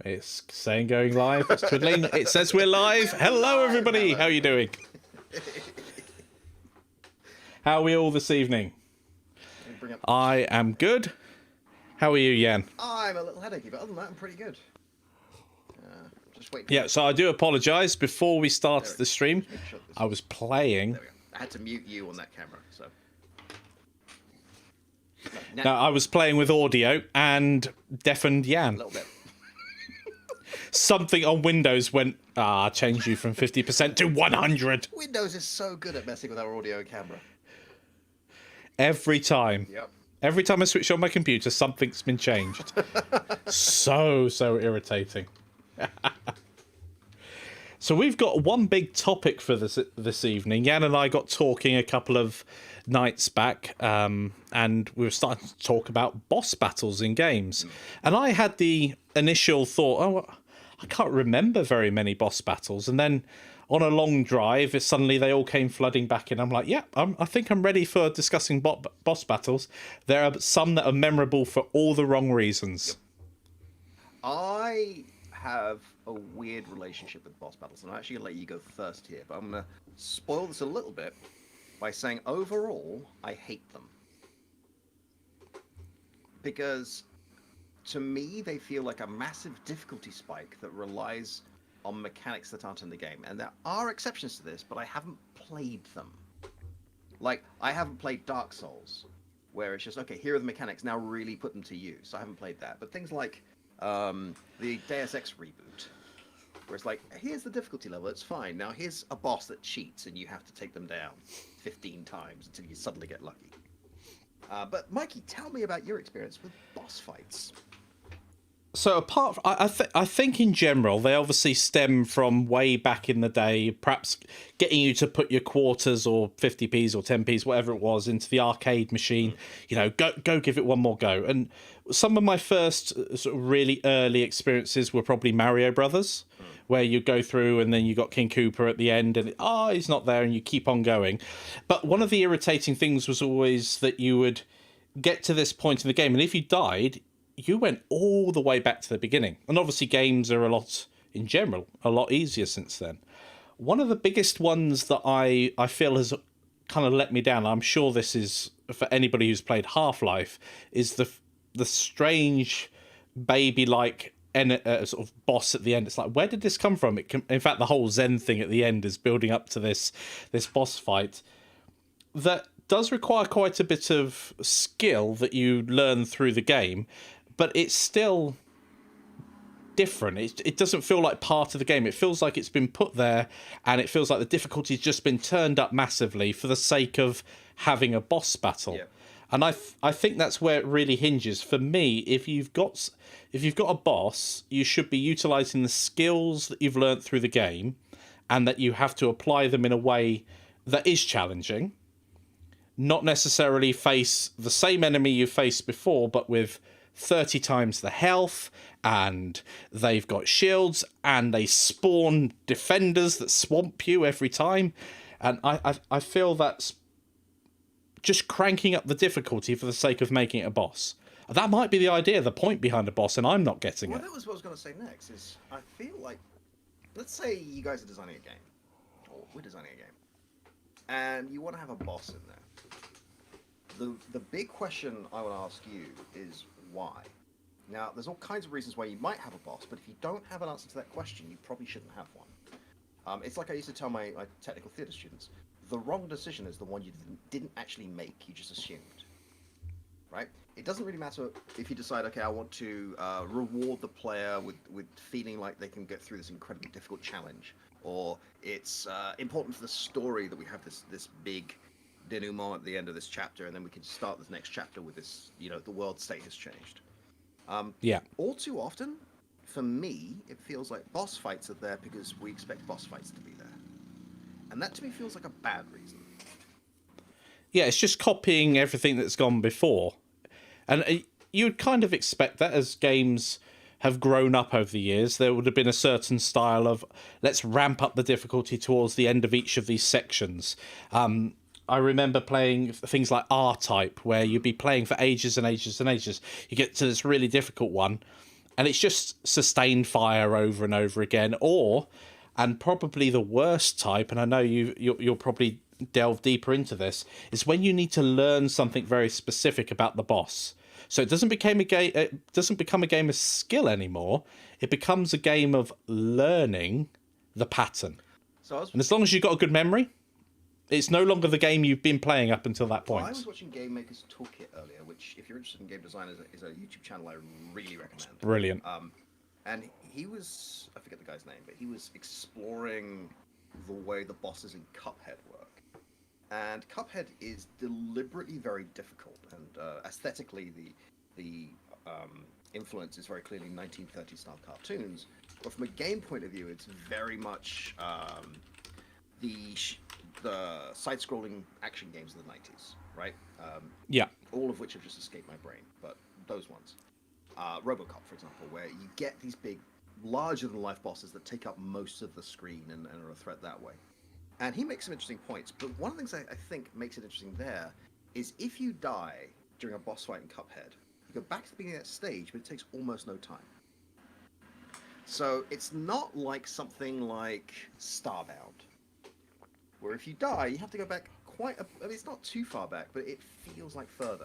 It's saying going live. It's twiddling. It says we're live. Hello, everybody. How are you doing? How are we all this evening? I am good. How are you, Yann? I'm a little headachy, but other than that, I'm pretty good. Just wait. Yeah, so I do apologise. Before we started the stream, I was playing. There we go. I had to mute you on that camera, so. No, I was playing with audio and deafened Yann. A little bit. Something on Windows went, changed you from 50% to 100. Windows is so good at messing with our audio and camera. Every time. Yep. Every time I switch on my computer, something's been changed. so irritating. So we've got one big topic for this evening. Yann and I got talking a couple of nights back, and we were starting to talk about boss battles in games. And I had the initial thought, I can't remember very many boss battles. And then on a long drive, suddenly they all came flooding back in. I'm like, yeah, I think I'm ready for discussing boss battles. There are some that are memorable for all the wrong reasons. I have a weird relationship with boss battles, and I'm actually going to let you go first here, but I'm going to spoil this a little bit by saying overall, I hate them. Because to me, they feel like a massive difficulty spike that relies on mechanics that aren't in the game. And there are exceptions to this, but I haven't played them. Like, I haven't played Dark Souls, where it's just, okay, here are the mechanics, now really put them to use. I haven't played that. But things like the Deus Ex reboot, where it's like, here's the difficulty level, it's fine. Now here's a boss that cheats, and you have to take them down 15 times until you suddenly get lucky. But Mikey, tell me about your experience with boss fights. So apart from, I think in general, they obviously stem from way back in the day, perhaps getting you to put your quarters or 50p's or 10p's, whatever it was, into the arcade machine, go give it one more go. And some of my first sort of really early experiences were probably Mario Brothers, where you go through and then you got King Koopa at the end and, he's not there, and you keep on going. But one of the irritating things was always that you would get to this point in the game, and if you died, you went all the way back to the beginning. And obviously games are in general, a lot easier since then. One of the biggest ones that I feel has kind of let me down, I'm sure this is for anybody who's played Half-Life, is the strange baby-like sort of boss at the end. It's like, where did this come from? In fact, the whole Zen thing at the end is building up to this boss fight that does require quite a bit of skill that you learn through the game, but it's still different. It doesn't feel like part of the game. It feels like it's been put there, and it feels like the difficulty's just been turned up massively for the sake of having a boss battle. Yeah. And I think that's where it really hinges. For me, if you've got a boss, you should be utilising the skills that you've learnt through the game, and that you have to apply them in a way that is challenging. Not necessarily face the same enemy you faced before, but with 30 times the health, and they've got shields, and they spawn defenders that swamp you every time. And I feel that's just cranking up the difficulty for the sake of making it a boss. That might be the idea, the point behind a boss, and I'm not getting it. Well, that was what I was going to say next, is I feel like, let's say you guys are designing a game, or we're designing a game, and you want to have a boss in there. The big question I want to ask you is why? Now, there's all kinds of reasons why you might have a boss, but if you don't have an answer to that question, you probably shouldn't have one. It's like I used to tell my technical theatre students, the wrong decision is the one you didn't actually make, you just assumed. Right? It doesn't really matter if you decide, okay, I want to reward the player with feeling like they can get through this incredibly difficult challenge, or it's important for the story that we have this big denouement at the end of this chapter, and then we can start this next chapter with this, the world state has changed. All too often, for me, it feels like boss fights are there because we expect boss fights to be there. And that to me feels like a bad reason. Yeah, it's just copying everything that's gone before. And you'd kind of expect that as games have grown up over the years. There would have been a certain style of, let's ramp up the difficulty towards the end of each of these sections. I remember playing things like R-Type, where you'd be playing for ages and ages and ages. You get to this really difficult one, and it's just sustained fire over and over again. Or, and probably the worst type, and I know you'll probably delve deeper into this, is when you need to learn something very specific about the boss. So it doesn't become a game. It doesn't become a game of skill anymore. It becomes a game of learning the pattern. And as long as you've got a good memory, it's no longer the game you've been playing up until that point. Well, I was watching Game Maker's Toolkit earlier, which, if you're interested in game design, is a YouTube channel I really recommend. Brilliant. And he was, I forget the guy's name, but he was exploring the way the bosses in Cuphead work. And Cuphead is deliberately very difficult, and aesthetically, the influence is very clearly 1930s style cartoons. But from a game point of view, it's very much the side-scrolling action games of the 90s, right? Yeah. All of which have just escaped my brain, but those ones. RoboCop, for example, where you get these big, larger-than-life bosses that take up most of the screen and are a threat that way. And he makes some interesting points, but one of the things I think makes it interesting there is if you die during a boss fight in Cuphead, you go back to the beginning of that stage, but it takes almost no time. So it's not like something like Starbound, where if you die, you have to go back I mean, it's not too far back, but it feels like further.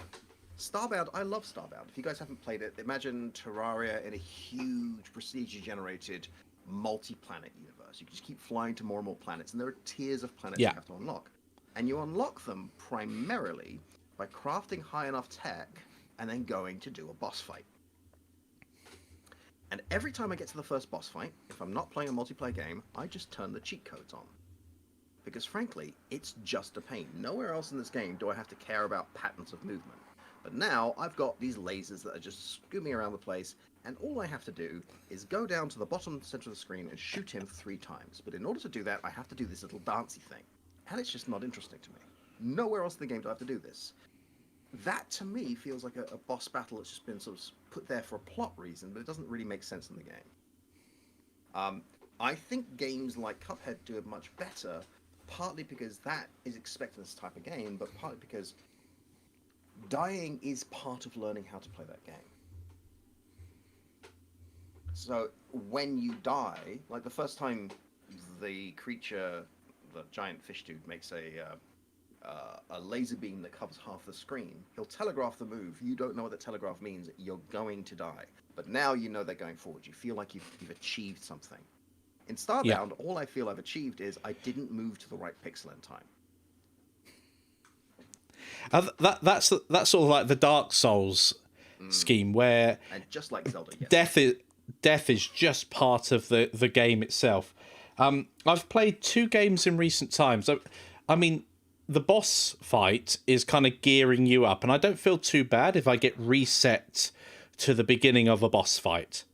Starbound, I love Starbound. If you guys haven't played it, imagine Terraria in a huge procedure-generated multi-planet universe. You can just keep flying to more and more planets, and there are tiers of planets you have to unlock. And you unlock them primarily by crafting high enough tech and then going to do a boss fight. And every time I get to the first boss fight, if I'm not playing a multiplayer game, I just turn the cheat codes on. Because frankly, it's just a pain. Nowhere else in this game do I have to care about patterns of movement. But now I've got these lasers that are just scooping around the place, and all I have to do is go down to the bottom center of the screen and shoot him 3 times. But in order to do that, I have to do this little dancey thing. And it's just not interesting to me. Nowhere else in the game do I have to do this. That, to me, feels like a boss battle that's just been sort of put there for a plot reason, but it doesn't really make sense in the game. I think games like Cuphead do it much better, partly because that is expected in this type of game, but partly because dying is part of learning how to play that game. So when you die, like the first time the creature, the giant fish dude, makes a laser beam that covers half the screen, he'll telegraph the move. You don't know what the telegraph means. You're going to die. But now you know they're going forward. You feel like you've achieved something. In Starbound, all I feel I've achieved is I didn't move to the right pixel in time. That's sort of like the Dark Souls scheme, where and just like Zelda, yes. death is just part of the game itself. I've played 2 games in recent times. I mean, the boss fight is kind of gearing you up, and I don't feel too bad if I get reset to the beginning of a boss fight.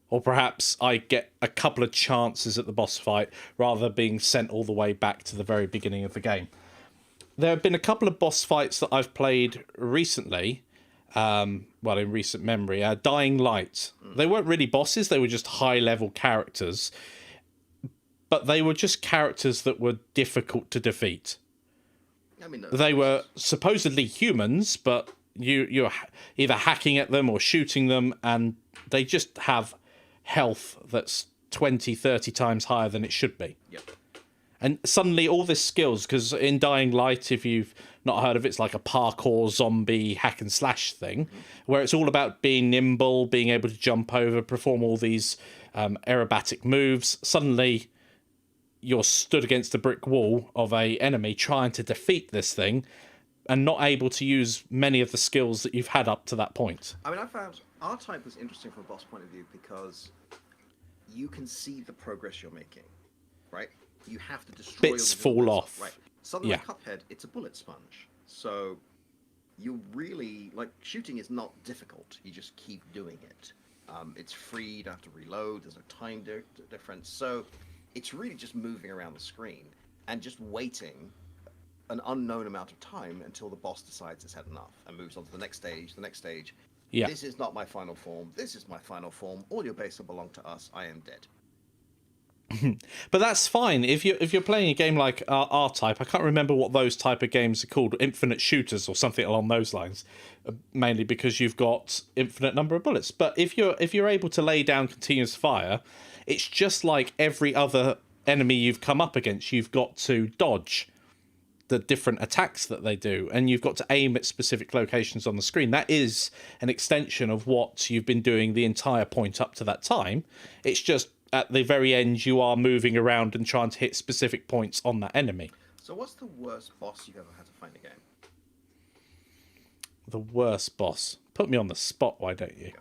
Or perhaps I get a couple of chances at the boss fight rather than being sent all the way back to the very beginning of the game. There have been a couple of boss fights that I've played recently, in recent memory. Dying Light. They weren't really bosses, they were just high-level characters. But they were just characters that were difficult to defeat. I mean, they were supposedly humans, but you're either hacking at them or shooting them, and they just have health that's 20, 30 times higher than it should be. Yep. And suddenly all this skills, because in Dying Light, if you've not heard of it, it's like a parkour zombie hack and slash thing, where it's all about being nimble, being able to jump over, perform all these aerobatic moves. Suddenly you're stood against a brick wall of a enemy trying to defeat this thing and not able to use many of the skills that you've had up to that point. I mean, I found R-Type was interesting from a boss point of view because you can see the progress you're making, right? You have to destroy bits fall off. Right. Something like Cuphead, it's a bullet sponge. So you really, like, shooting is not difficult. You just keep doing it. It's free, you don't have to reload, there's no time difference. So it's really just moving around the screen and just waiting an unknown amount of time until the boss decides it's had enough and moves on to the next stage. Yeah. This is not my final form. This is my final form. All your base will belong to us. I am dead. But that's fine if you're playing a game like R-Type. I can't remember what those type of games are called, infinite shooters or something along those lines. Mainly because you've got infinite number of bullets. But if you're able to lay down continuous fire, it's just like every other enemy you've come up against. You've got to dodge the different attacks that they do, and you've got to aim at specific locations on the screen. That is an extension of what you've been doing the entire point up to that time. It's just at the very end you are moving around and trying to hit specific points on that enemy. So what's the worst boss you've ever had to fight in a game? The worst boss. Put me on the spot, why don't you?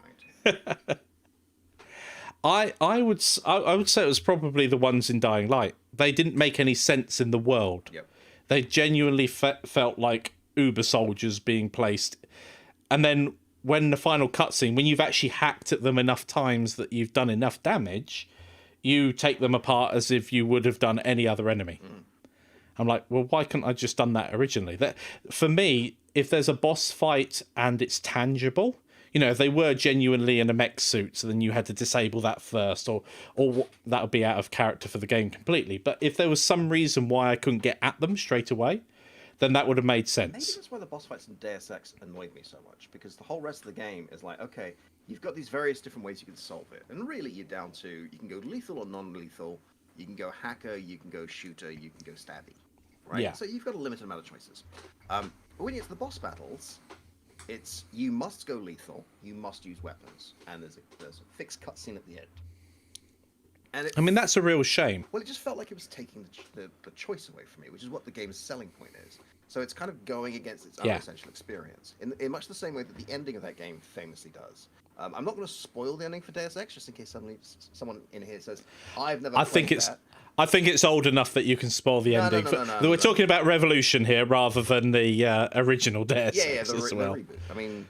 I would say it was probably the ones in Dying Light. They didn't make any sense in the world. Yep. They genuinely felt like Uber soldiers being placed. And then when the final cutscene, when you've actually hacked at them enough times that you've done enough damage, you take them apart as if you would have done any other enemy. I'm like, well, why couldn't I just done that originally? That, for me, if there's a boss fight and it's tangible, if they were genuinely in a mech suit, so then you had to disable that first, or that would be out of character for the game completely. But if there was some reason why I couldn't get at them straight away, then that would have made sense. Maybe that's why the boss fights in Deus Ex annoyed me so much, because the whole rest of the game is like, okay, you've got these various different ways you can solve it, and really you're down to, you can go lethal or non-lethal, you can go hacker, you can go shooter, you can go stabby, right? Yeah. So you've got a limited amount of choices. But when you get to the boss battles, it's, you must go lethal, you must use weapons, and there's a fixed cutscene at the end. And that's a real shame. well, it just felt like it was taking the choice away from me, which is what the game's selling point is. So it's kind of going against its own essential experience, in much the same way that the ending of that game famously does. I'm not going to spoil the ending for Deus Ex, just in case suddenly someone in here says, "I've never." I think it's old enough that you can spoil the ending. We're talking about Revolution here rather than the original Deus Ex as well. The reboot. I mean,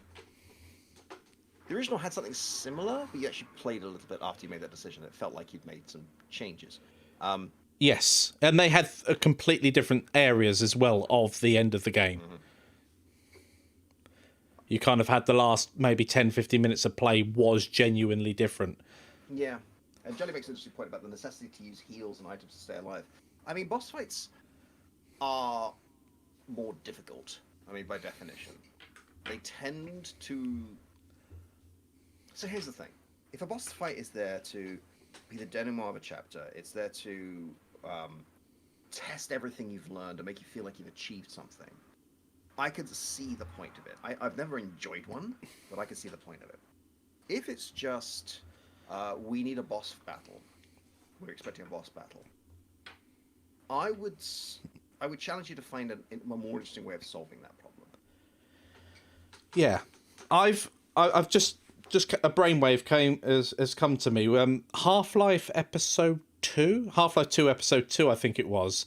the original had something similar, but you actually played a little bit after you made that decision. It felt like you'd made some changes. Yes, and they had completely different areas as well of the end of the game. Mm-hmm. You kind of had the last maybe 10, 15 minutes of play was genuinely different. Yeah, and Johnny makes an interesting point about the necessity to use heals and items to stay alive. I mean, boss fights are more difficult, by definition. They tend to... So here's the thing. If a boss fight is there to be the denouement of a chapter, it's there to test everything you've learned and make you feel like you've achieved something, I could see the point of it. I've never enjoyed one, but I could see the point of it. If it's just, we need a boss battle, we're expecting a boss battle, I would challenge you to find a more interesting way of solving that problem. Yeah, I've just a brainwave has come to me. Half-Life Episode 2, Half-Life 2 Episode 2, I think it was.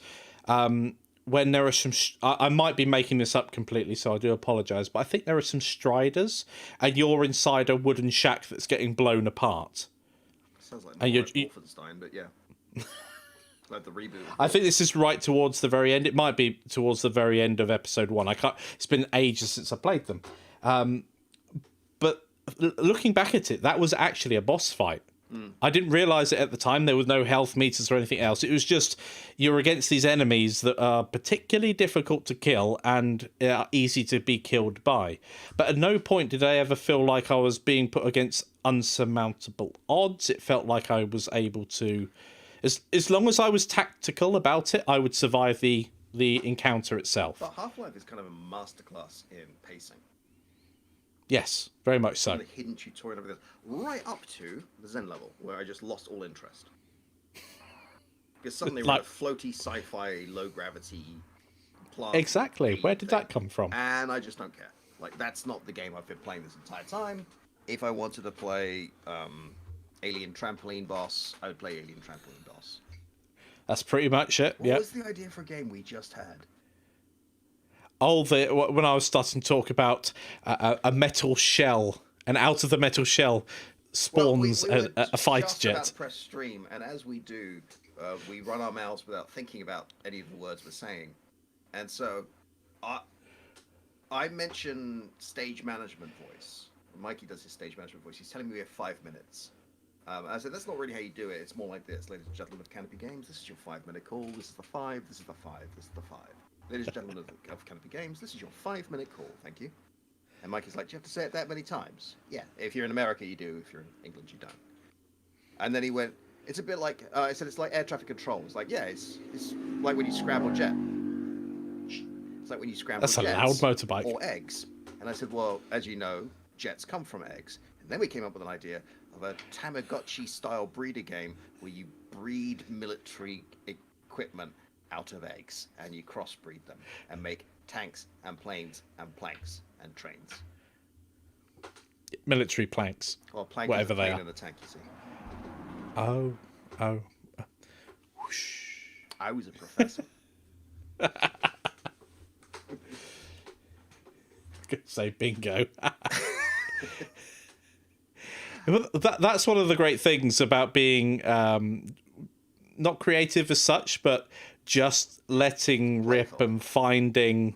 When there are some... I might be making this up completely, so I do apologise, but I think there are some striders, and you're inside a wooden shack that's getting blown apart. Sounds like Wolfenstein, but yeah. Like the reboot. I think this is right towards the very end. It might be towards the very end of Episode 1. It's been ages since I played them. But looking back at it, that was actually a boss fight. I didn't realise it at the time. There was no health meters or anything else. It was just you're against these enemies that are particularly difficult to kill and are easy to be killed by. But at no point did I ever feel like I was being put against unsurmountable odds. It felt like I was able to... As long as I was tactical about it, I would survive the encounter itself. But Half-Life is kind of a masterclass in pacing. Yes, very much so. The hidden tutorial and everything, right up to the Zen level, where I just lost all interest. Because suddenly we're a floaty sci-fi, low-gravity plant. Exactly. Where did that come from? And I just don't care. Like, that's not the game I've been playing this entire time. If I wanted to play Alien Trampoline Boss, I would play Alien Trampoline Boss. That's pretty much it. What was the idea for a game we just had? When I was starting to talk about a metal shell, and out of the metal shell spawns a fighter jet. About to press stream, and as we do, we run our mouths without thinking about any of the words we're saying. And so, I mention stage management voice. Mikey does his stage management voice. He's telling me we have 5 minutes. I said, that's not really how you do it. It's more like this, ladies and gentlemen of Canopy Games. This is your 5-minute call. This is the 5. This is the 5. This is the 5. Ladies and gentlemen of Canopy Games, this is your 5-minute call. Thank you. And Mikey's like, do you have to say it that many times? Yeah. If you're in America, you do. If you're in England, you don't. And then he went, it's a bit like, I said, it's like air traffic control. It's like, yeah, it's like when you scramble jet. It's like when you scramble That's jets. That's a loud motorbike. Or eggs. And I said, well, as you know, jets come from eggs. And then we came up with an idea of a Tamagotchi-style breeder game where you breed military equipment out of eggs, and you crossbreed them and make tanks and planes and planks and trains. Military planks. Well, plank whatever is a they plane are. and a tank, you see. Oh. Whoosh. I was a professor. Say bingo. That's one of the great things about being not creative as such, but just letting rip and finding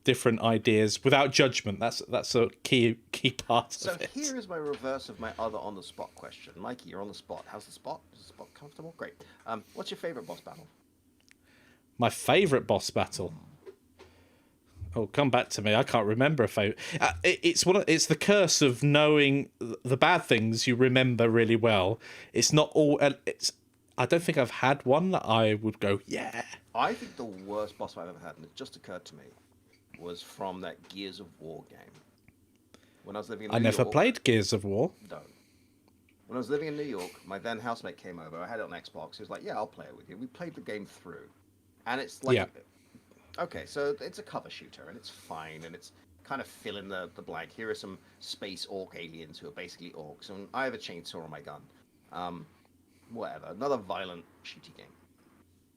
different ideas without judgment. That's a key part of it. So here is my reverse of my other on the spot question. Mikey, you're on the spot. How's the spot? Is the spot comfortable? Great. What's your favorite boss battle? My favorite boss battle. Oh, come back to me. I can't remember a favorite. It's the curse of knowing the bad things you remember really well. It's not all. I don't think I've had one that I would go, yeah. I think the worst boss fight I've ever had, and it just occurred to me, was from that Gears of War game. When I was living in New York. I never played Gears of War. Don't. When I was living in New York, my then housemate came over. I had it on Xbox. He was like, yeah, I'll play it with you. We played the game through. And it's like... Yeah. Okay, so it's a cover shooter, and it's fine, and it's kind of fill in the blank. Here are some space orc aliens who are basically orcs, and I have a chainsaw on my gun. Whatever. Another violent shooty game.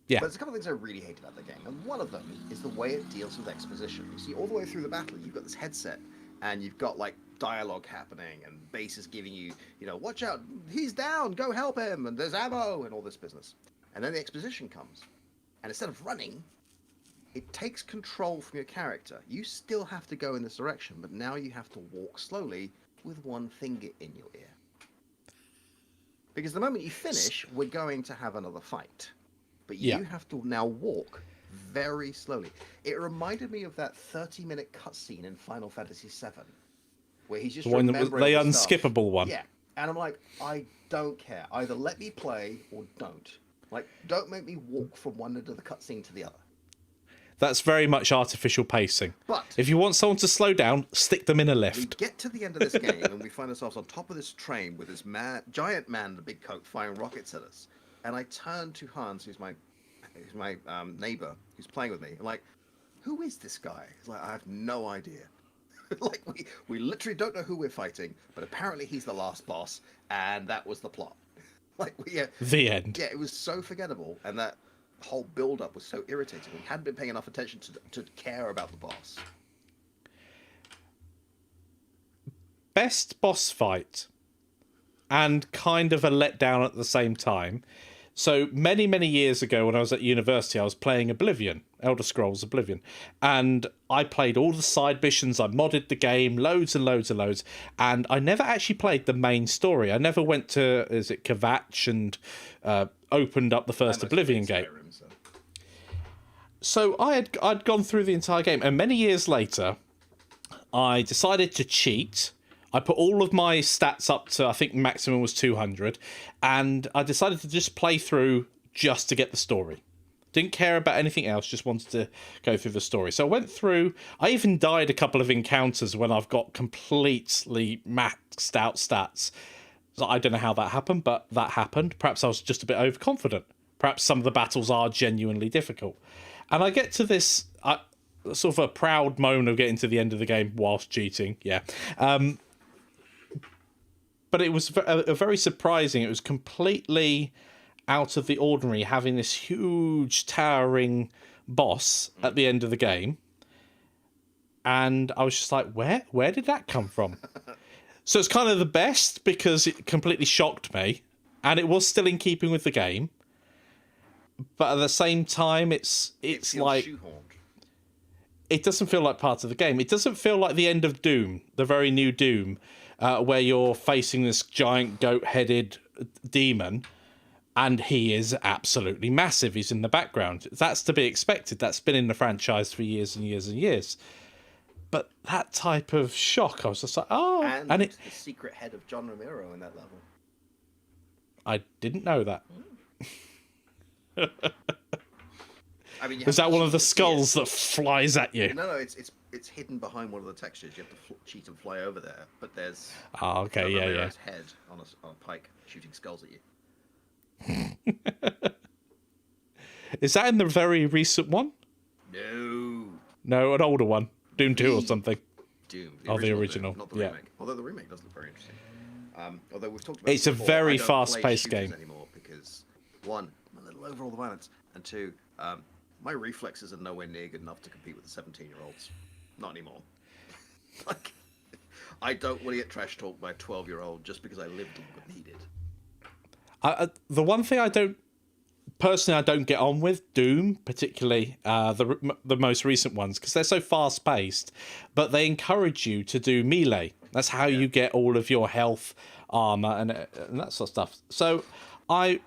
Yeah. But there's a couple of things I really hate about the game, and one of them is the way it deals with exposition. You see, all the way through the battle, you've got this headset, and you've got, like, dialogue happening, and base is giving you, watch out, he's down, go help him, and there's ammo, and all this business. And then the exposition comes, and instead of running, it takes control from your character. You still have to go in this direction, but now you have to walk slowly with one finger in your ear. Because the moment you finish, we're going to have another fight. But you have to now walk very slowly. It reminded me of that 30-minute cutscene in Final Fantasy VII, where he's just remembering the stuff. unskippable one. Yeah, and I'm like, I don't care. Either let me play or don't. Like, don't make me walk from one end of the cutscene to the other. That's very much artificial pacing. But if you want someone to slow down, stick them in a we lift. get to the end of this game and we find ourselves on top of this train with this giant man in the big coat firing rockets at us. And I turn to Hans, who's my neighbor, who's playing with me. I'm like, who is this guy? He's like, I have no idea. Like, we literally don't know who we're fighting, but apparently he's the last boss, and that was the plot. Like, the end. Yeah, it was so forgettable, and that whole build-up was so irritating. We hadn't been paying enough attention to care about the boss. Best boss fight, and kind of a letdown at the same time. So many years ago when I was at university, I was playing Oblivion, Elder Scrolls Oblivion, and I played all the side missions. I modded the game, loads and loads, and I never actually played the main story. I never went to, is it Kvatch, and opened up the first Oblivion game. So I'd gone through the entire game, and many years later, I decided to cheat. I put all of my stats up to, I think maximum was 200, and I decided to just play through just to get the story. Didn't care about anything else, just wanted to go through the story. So I went through, I even died a couple of encounters when I've got completely maxed out stats. So I don't know how that happened, but that happened. Perhaps I was just a bit overconfident. Perhaps some of the battles are genuinely difficult. And I get to this sort of a proud moment of getting to the end of the game whilst cheating, yeah. But it was a very surprising. It was completely out of the ordinary having this huge towering boss at the end of the game. And I was just like, where did that come from? So it's kind of the best because it completely shocked me. And it was still in keeping with the game. But at the same time, it's like... shoehorned. It doesn't feel like part of the game. It doesn't feel like the end of Doom, the very new Doom, where you're facing this giant goat-headed demon, and he is absolutely massive. He's in the background. That's to be expected. That's been in the franchise for years and years and years. But that type of shock, I was just like, oh, And the secret head of John Romero in that level. I didn't know that. I mean, is that one of the skulls that flies at you? No, it's hidden behind one of the textures. You have to cheat and fly over there. But there's okay, Romero's head on a pike shooting skulls at you. Is that in the very recent one? No, an older one, Doom 2 or something. Doom, the original, Doom, not the remake. Although the remake does look very interesting. Although we've talked about it's a very fast-paced game anymore because one, I'm a little over all the violence, and two, my reflexes are nowhere near good enough to compete with the 17-year-olds. Not anymore. Like, I don't want to get trash talked by a 12-year-old just because I lived longer than he did. The one thing I don't get on with Doom, particularly the most recent ones, because they're so fast paced, but they encourage you to do melee. That's how you get all of your health, armor, and that sort of stuff. So I'm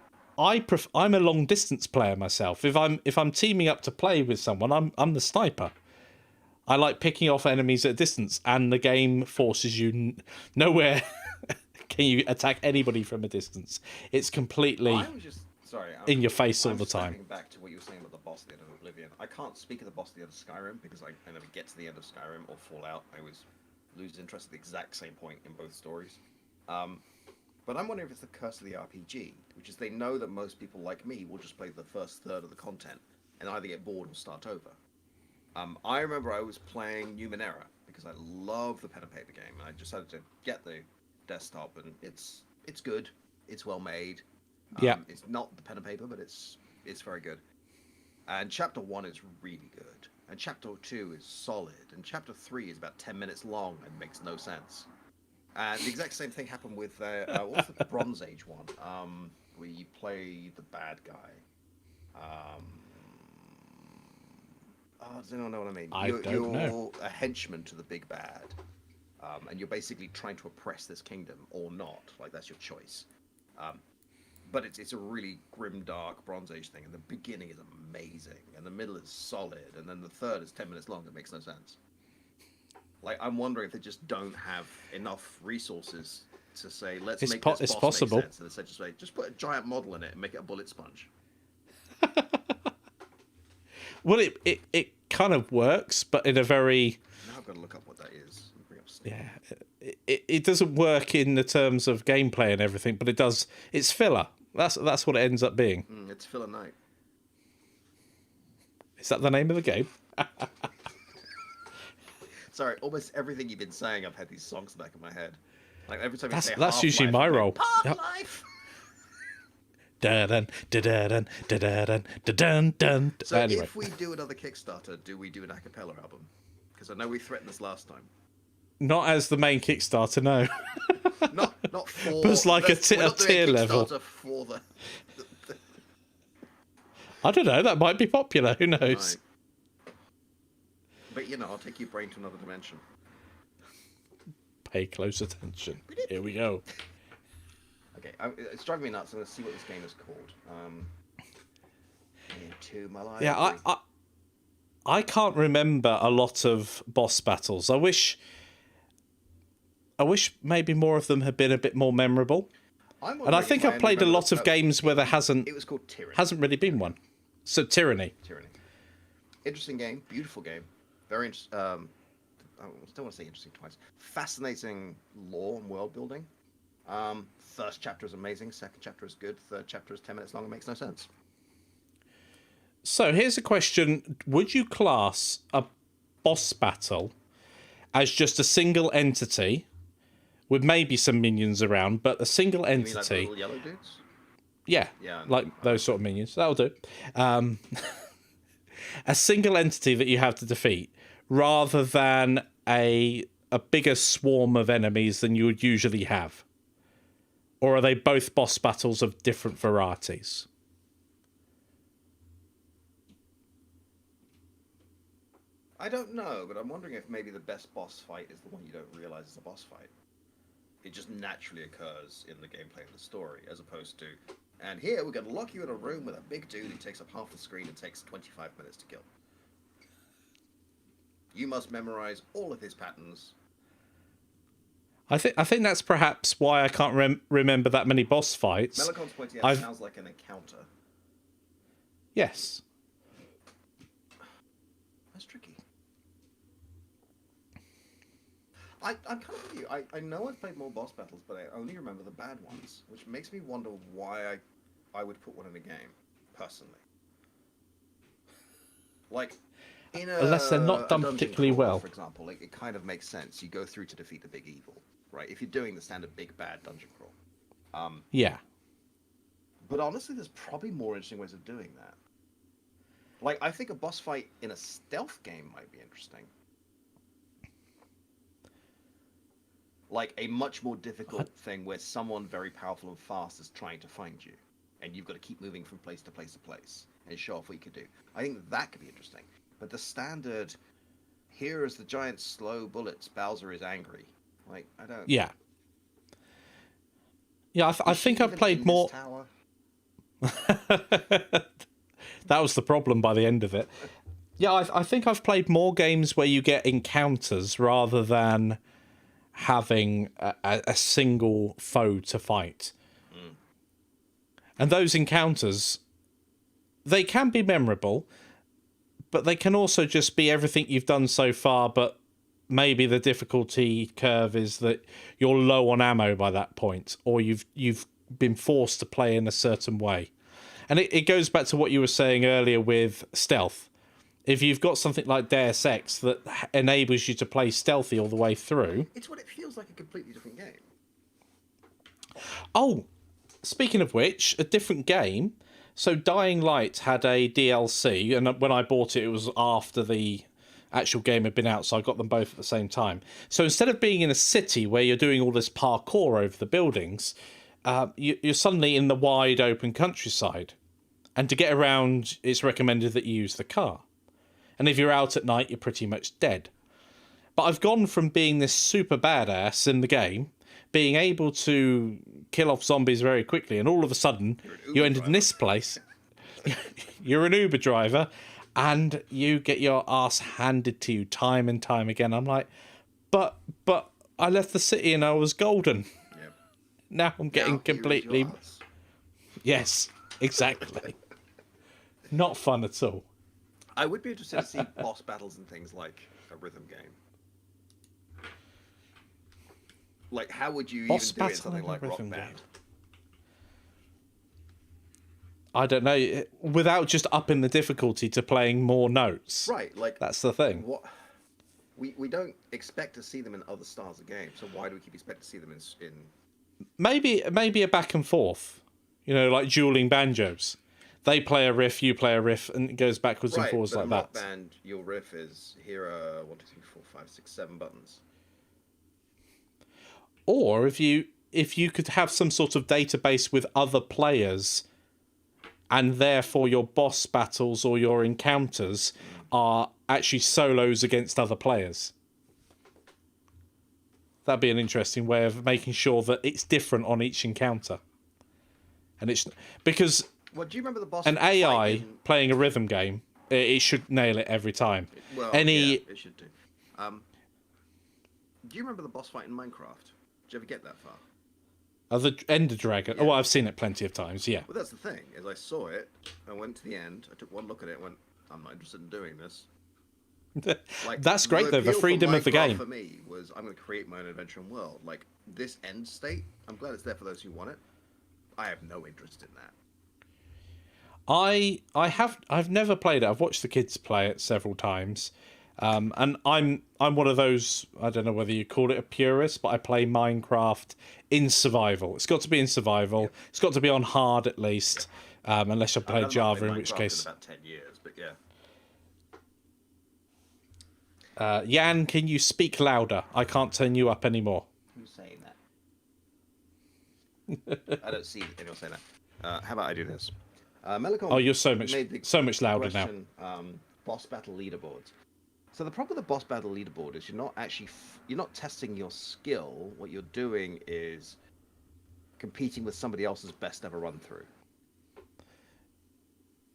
a long distance player myself. If I'm teaming up to play with someone, I'm the sniper. I like picking off enemies at a distance, and the game forces you nowhere. Can you attack anybody from a distance? It's completely in your face all the time. Back to what you were saying about the boss at the end of Oblivion. I can't speak of the boss at the end of Skyrim because I never get to the end of Skyrim or Fallout. I always lose interest at the exact same point in both stories. But I'm wondering if it's the curse of the RPG, which is they know that most people like me will just play the first third of the content and either get bored or start over. I remember I was playing Numenera because I love the pen and paper game, and I decided to get the desktop, and it's good. It's well made. It's not the pen and paper, but it's very good. And chapter 1 is really good, and chapter 2 is solid, and chapter 3 is about 10 minutes long and makes no sense. And the exact same thing happened with what's the Bronze Age one, where you play the bad guy. Does anyone know what I mean? You're a henchman to the big bad, and you're basically trying to oppress this kingdom or not. Like, that's your choice. But it's a really grim, dark Bronze Age thing, and the beginning is amazing, and the middle is solid, and then the third is 10 minutes long. It makes no sense. Like, I'm wondering if they just don't have enough resources to say, let's make this boss possible. make sense. And they say, just put a giant model in it and make it a bullet sponge. Well, it kind of works, but in a very... Now I've got to look up what that is. Bring up Steam. Yeah, it doesn't work in the terms of gameplay and everything, but it does. It's filler. That's what it ends up being. It's filler night. Is that the name of the game? Sorry, almost everything you've been saying, I've had these songs back in my head. Like every time you say that's usually my role. Half-Life. Dun dun dun dun dun dun. So anyway. if we do another Kickstarter, do we do an a cappella album? Because I know we threatened this last time. Not as the main Kickstarter, no. not for. But it's like a tier level. For the... I don't know. That might be popular. Who knows? Right. But I'll take your brain to another dimension. Pay close attention. Here we go. Okay, it's driving me nuts. I'm going to see what this game is called. Into my life. Yeah, I can't remember a lot of boss battles. I wish maybe more of them had been a bit more memorable. And I think I've played a lot of games where there hasn't. It was called Tyranny. Hasn't really been one. So Tyranny. Interesting game, beautiful game, very interesting. I don't want to say interesting twice. Fascinating lore and world building. First chapter is amazing. Second chapter is good. Third chapter is 10 minutes long. It makes no sense. So here's a question: would you class a boss battle as just a single entity with maybe some minions around, but a single entity? You mean like the little yellow dudes? Yeah, like those sort of minions. That'll do. A single entity that you have to defeat, rather than a bigger swarm of enemies than you would usually have? Or are they both boss battles of different varieties? I don't know, but I'm wondering if maybe the best boss fight is the one you don't realize is a boss fight. It just naturally occurs in the gameplay and the story, as opposed to, and here we're going to lock you in a room with a big dude who takes up half the screen and takes 25 minutes to kill. You must memorize all of his patterns. I think that's perhaps why I can't remember that many boss fights. Melicon's pointing out it sounds like an encounter. Yes. That's tricky. I'm kind of with you. I know I've played more boss battles, but I only remember the bad ones, which makes me wonder why I would put one in a game, personally. Like, unless they're not done particularly well. For example, like, it kind of makes sense. You go through to defeat the big evil, right? If you're doing the standard big bad dungeon crawl. Yeah. But honestly, there's probably more interesting ways of doing that. Like, I think a boss fight in a stealth game might be interesting. Like a much more difficult thing where someone very powerful and fast is trying to find you, and you've got to keep moving from place to place to place and show off what you could do. I think that could be interesting. But the standard, here is the giant slow bullets, Bowser is angry. Like, I don't... Yeah. Yeah, I think I've played more... That was the problem by the end of it. Yeah, I think I've played more games where you get encounters rather than having a single foe to fight. And those encounters, they can be memorable, but they can also just be everything you've done so far, but maybe the difficulty curve is that you're low on ammo by that point, or you've been forced to play in a certain way. And it goes back to what you were saying earlier with stealth. If you've got something like Deus Ex that enables you to play stealthy all the way through... It's what it feels like a completely different game. Oh, speaking of which, a different game. So Dying Light had a DLC, and when I bought it, it was after the actual game had been out, so I got them both at the same time. So instead of being in a city where you're doing all this parkour over the buildings, you're suddenly in the wide open countryside. And to get around, it's recommended that you use the car. And if you're out at night, you're pretty much dead. But I've gone from being this super badass in the game, being able to kill off zombies very quickly, and all of a sudden, you ended in this place. You're an Uber driver, and you get your ass handed to you time and time again. I'm like, but I left the city and I was golden. Yep. Now I'm getting completely... Yes, exactly. Not fun at all. I would be interested to see boss battles and things like a rhythm game. Like, how would you even do it in something like Rock Band? I don't know. Without just upping the difficulty to playing more notes. Right, like... That's the thing. What we don't expect to see them in other styles of games, so why do we keep expecting to see them in... Maybe a back and forth. You know, like dueling banjos. They play a riff, you play a riff, and it goes backwards and forwards like that. Rock Band, your riff is, here are 1, 2, 3, 4, 5, 6, 7 buttons. Or if you could have some sort of database with other players, and therefore your boss battles or your encounters are actually solos against other players. That'd be an interesting way of making sure that it's different on each encounter. And it's because Well, do you remember the boss? an AI playing a rhythm game, it should nail it every time. Well, yeah, it should do. Do you remember the boss fight in Minecraft? Did you ever get that far? The Ender Dragon. Yeah. Oh, I've seen it plenty of times, yeah. Well, that's the thing, is I saw it, I went to the end, I took one look at it and went, I'm not interested in doing this. Like, that's great, though, the freedom of the game. For me was, I'm going to create my own adventure and world. Like, this end state, I'm glad it's there for those who want it. I have no interest in that. I've never played it. I've watched the kids play it several times. And I'm one of those, I don't know whether you call it a purist, but I play Minecraft in survival. It's got to be in survival. Yep. It's got to be on hard at least, unless I play Java, in which case... about 10 years, but yeah. Yann, can you speak louder? I can't turn you up anymore. Who's saying that? I don't see anyone saying that. How about I do this? Melicon, oh, you're so much louder question, now. Boss battle leaderboards. So the problem with the boss battle leaderboard is you're not actually you're not testing your skill. What you're doing is competing with somebody else's best ever run through.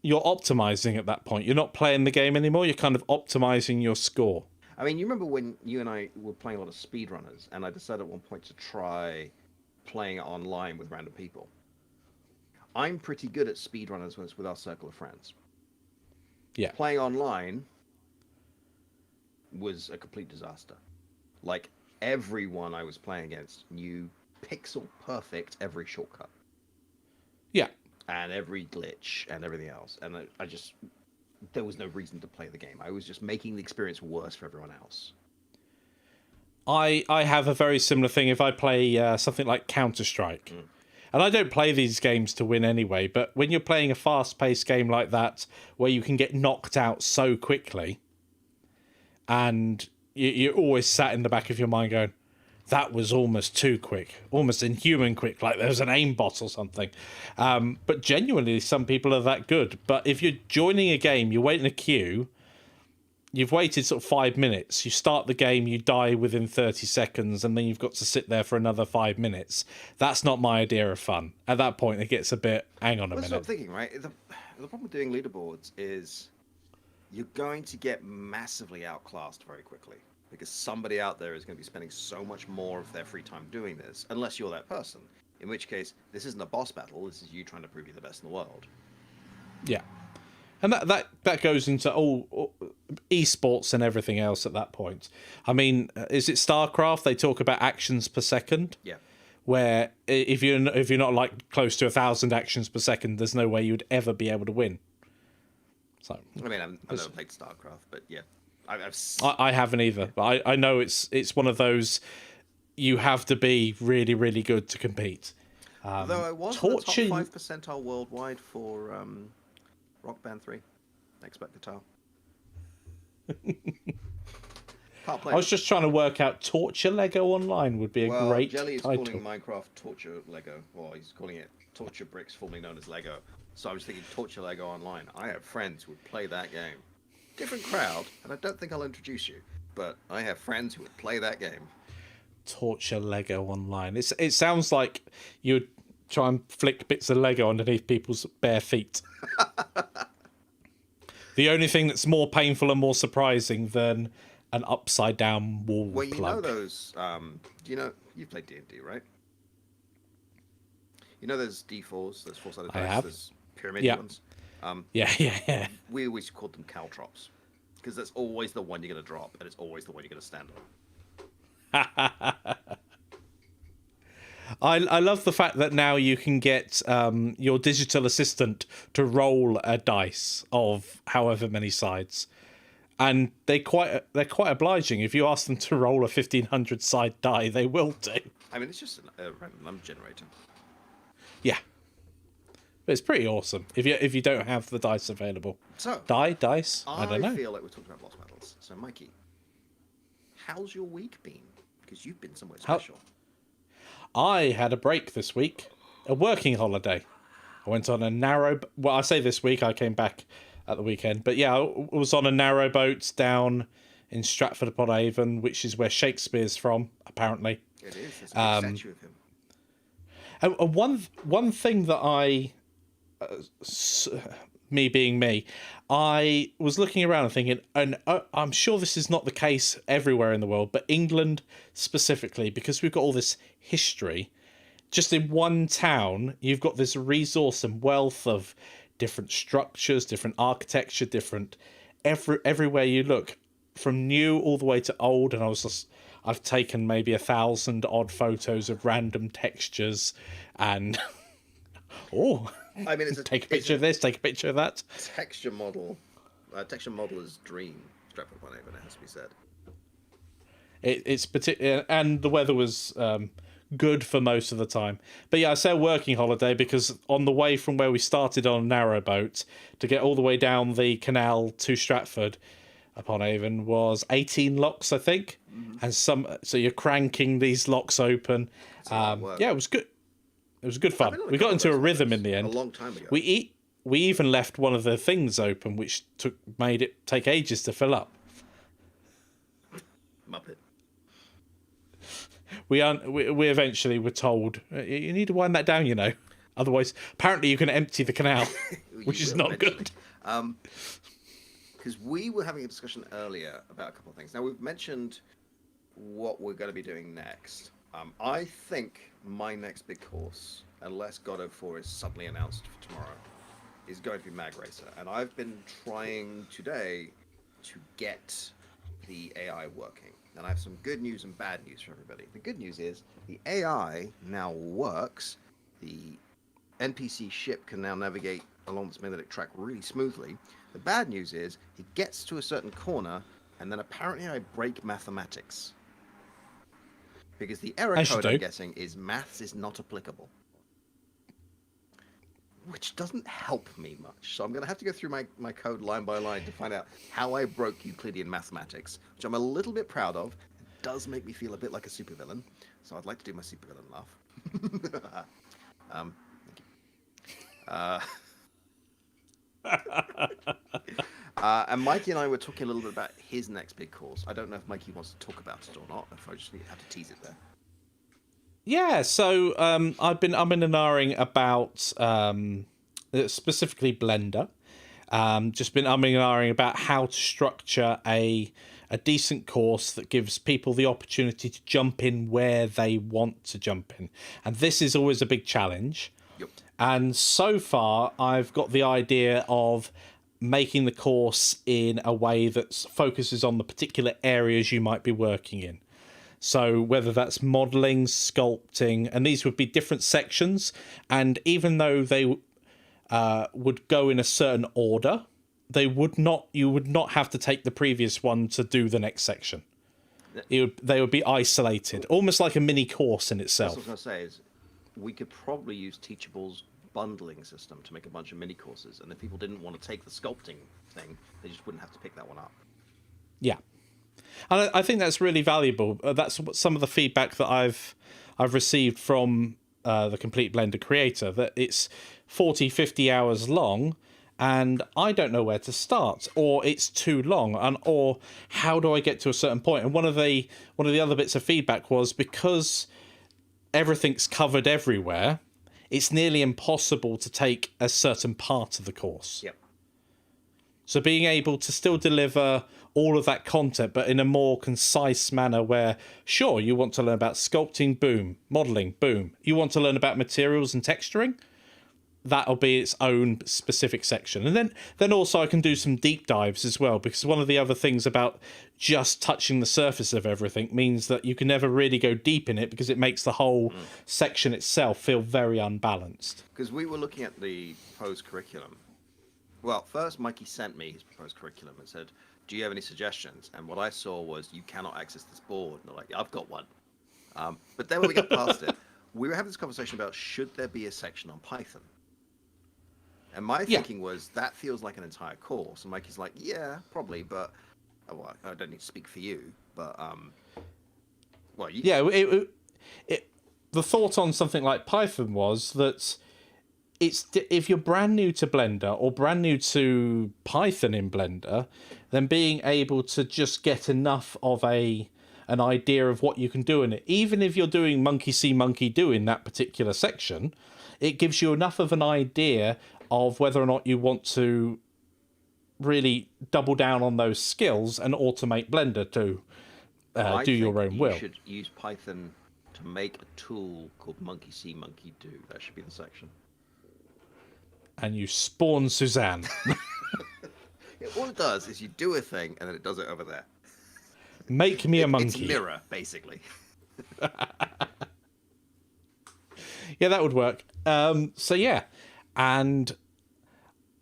You're optimizing at that point. You're not playing the game anymore. You're kind of optimizing your score. I mean, you remember when you and I were playing a lot of speedrunners, and I decided at one point to try playing it online with random people. I'm pretty good at speedrunners when it's with our circle of friends. Yeah. Playing online was a complete disaster. Like, everyone I was playing against knew pixel perfect every shortcut. Yeah. And every glitch and everything else. And I just... There was no reason to play the game. I was just making the experience worse for everyone else. I have a very similar thing if I play something like Counter-Strike. And I don't play these games to win anyway, but when you're playing a fast-paced game like that, where you can get knocked out so quickly, and you're always sat in the back of your mind going, that was almost too quick, almost inhuman quick, like there was an aimbot or something. But genuinely, some people are that good. But if you're joining a game, you wait in a queue, you've waited sort of 5 minutes, you start the game, you die within 30 seconds, and then you've got to sit there for another 5 minutes. That's not my idea of fun. At that point, it gets a bit, hang on a minute. That's what I'm thinking, right? The problem with doing leaderboards is you're going to get massively outclassed very quickly. Because somebody out there is going to be spending so much more of their free time doing this, unless you're that person. In which case, this isn't a boss battle, this is you trying to prove you're the best in the world. Yeah. And that goes into all esports and everything else at that point. I mean, is it StarCraft? They talk about actions per second. Yeah. Where if you're not like close to 1,000 actions per second, there's no way you'd ever be able to win. So I mean, I've never played StarCraft, but yeah. I haven't either, but I know it's one of those you have to be really, really good to compete. Though I was in the top 5 percentile worldwide for Rock Band 3, Expert Guitar. I was just trying to work out Torture Lego Online would be a great Jelly is title. calling Minecraft Torture Lego, or he's calling it Torture Bricks, formerly known as Lego. So I was thinking Torture Lego Online. I have friends who would play that game. Different crowd, and I don't think I'll introduce you, but I have friends who would play that game. Torture Lego Online. It sounds like you'd try and flick bits of Lego underneath people's bare feet. The only thing that's more painful and more surprising than an upside down wall Well, you plug. know those. You've played D&D, right? You know those D4s, those four-sided I dice, have. those pyramid ones. Yeah. We always called them caltrops because that's always the one you're going to drop, and it's always the one you're going to stand on. I love the fact that now you can get your digital assistant to roll a dice of however many sides, and they're quite obliging. If you ask them to roll a 1,500 side die, they will do. I mean, it's just a random number generator. Yeah, but it's pretty awesome if you don't have the dice available. So dice. I don't know. I feel like we're talking about boss battles. So, Mikey, how's your week been? Because you've been somewhere special. I had a break this week, a working holiday. I went on a narrow... Well, I say this week, I came back at the weekend. But yeah, I was on a narrow boat down in Stratford-upon-Avon, which is where Shakespeare's from, apparently. It is. There's a big statue of him. And one thing that I... me being me, I was looking around and thinking, and I'm sure this is not the case everywhere in the world, but England specifically, because we've got all this history, just in one town, you've got this resource and wealth of different structures, different architecture, different everywhere you look, from new all the way to old. And I've taken maybe 1,000 odd photos of random textures and I mean, take a picture of this, take a picture of that. Texture model. Texture modeler's dream. Stratford-upon-Avon, it has to be said. It's particular, and the weather was good for most of the time. But yeah, I say a working holiday because on the way from where we started on a narrowboat to get all the way down the canal to Stratford-upon-Avon was 18 locks, I think. Mm-hmm. And so you're cranking these locks open. Yeah, it was good. It was good fun. We got into a rhythm in the end. A long time ago. We even left one of the things open, which made it take ages to fill up. Muppet. We eventually were told you need to wind that down, otherwise apparently you can empty the canal, which is not good. Because we were having a discussion earlier about a couple of things. Now we've mentioned what we're going to be doing next. I think my next big course, unless God of 4 is suddenly announced for tomorrow, is going to be Mag Racer, and I've been trying today to get the AI working. And I have some good news and bad news for everybody. The good news is the AI now works. The NPC ship can now navigate along this magnetic track really smoothly. The bad news is it gets to a certain corner, and then apparently I break mathematics. Because the error code I'm guessing is maths is not applicable. Which doesn't help me much. So I'm going to have to go through my code line by line to find out how I broke Euclidean mathematics, which I'm a little bit proud of. It does make me feel a bit like a supervillain. So I'd like to do my supervillain laugh. Thank you. And Mikey and I were talking a little bit about his next big course. I don't know if Mikey wants to talk about it or not, if I just have to tease it there. Yeah, so I've been umming about specifically Blender. Just been umming about how to structure a decent course that gives people the opportunity to jump in where they want to jump in. And this is always a big challenge. Yep. And so far, I've got the idea of making the course in a way that focuses on the particular areas you might be working in. So whether that's modelling, sculpting, and these would be different sections. And even though they would go in a certain order, you would not have to take the previous one to do the next section. They would be isolated, almost like a mini course in itself. What I was going to say is we could probably use Teachable's bundling system to make a bunch of mini courses. And if people didn't want to take the sculpting thing, they just wouldn't have to pick that one up. Yeah. And I think that's really valuable. That's some of the feedback that I've received from the Complete Blender creator, that it's 40, 50 hours long, and I don't know where to start, or it's too long, or how do I get to a certain point? And one of the other bits of feedback was because everything's covered everywhere, it's nearly impossible to take a certain part of the course. Yep. So being able to still deliver all of that content, but in a more concise manner where, sure, you want to learn about sculpting, boom, modelling, boom. You want to learn about materials and texturing, that'll be its own specific section. And then also I can do some deep dives as well, because one of the other things about just touching the surface of everything means that you can never really go deep in it, because it makes the whole section itself feel very unbalanced. Because we were looking at the proposed curriculum. Well, first Mikey sent me his proposed curriculum and said, do you have any suggestions? And what I saw was, you cannot access this board. And I'm like, I've got one. But then when we got past it, we were having this conversation about, should there be a section on Python? And my thinking was, that feels like an entire course. And Mikey's like, yeah, probably, but well, I don't need to speak for you. But, well, you... Yeah, the thought on something like Python was that if you're brand new to Blender or brand new to Python in Blender, then being able to just get enough of an idea of what you can do in it, even if you're doing monkey see monkey do in that particular section, it gives you enough of an idea of whether or not you want to really double down on those skills and automate Blender to do your own will. You should use Python to make a tool called monkey see monkey do. That should be the section. And you spawn Suzanne. All it does is you do a thing, and then it does it over there. Make me a monkey. It's mirror, basically. Yeah, that would work. So yeah, and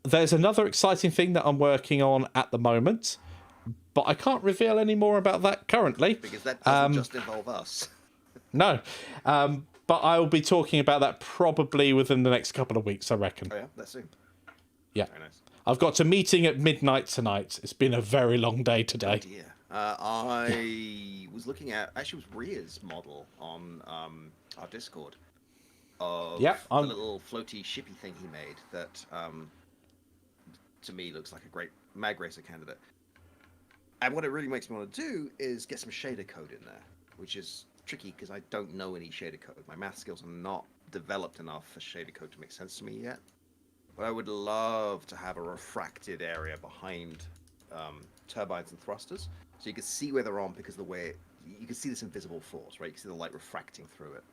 there's another exciting thing that I'm working on at the moment, but I can't reveal any more about that currently. Because that doesn't just involve us. No. But I'll be talking about that probably within the next couple of weeks, I reckon. Oh yeah, that's soon. Yeah. Very nice. I've got a meeting at midnight tonight. It's been a very long day today. Oh dear. I was looking at, actually it was Ria's model on our Discord of the little floaty shippy thing he made that to me looks like a great Mag Racer candidate. And what it really makes me want to do is get some shader code in there, which is tricky because I don't know any shader code. My math skills are not developed enough for shader code to make sense to me yet. But I would love to have a refracted area behind turbines and thrusters, so you can see where they're on because the way you can see this invisible force, right? You can see the light refracting through it.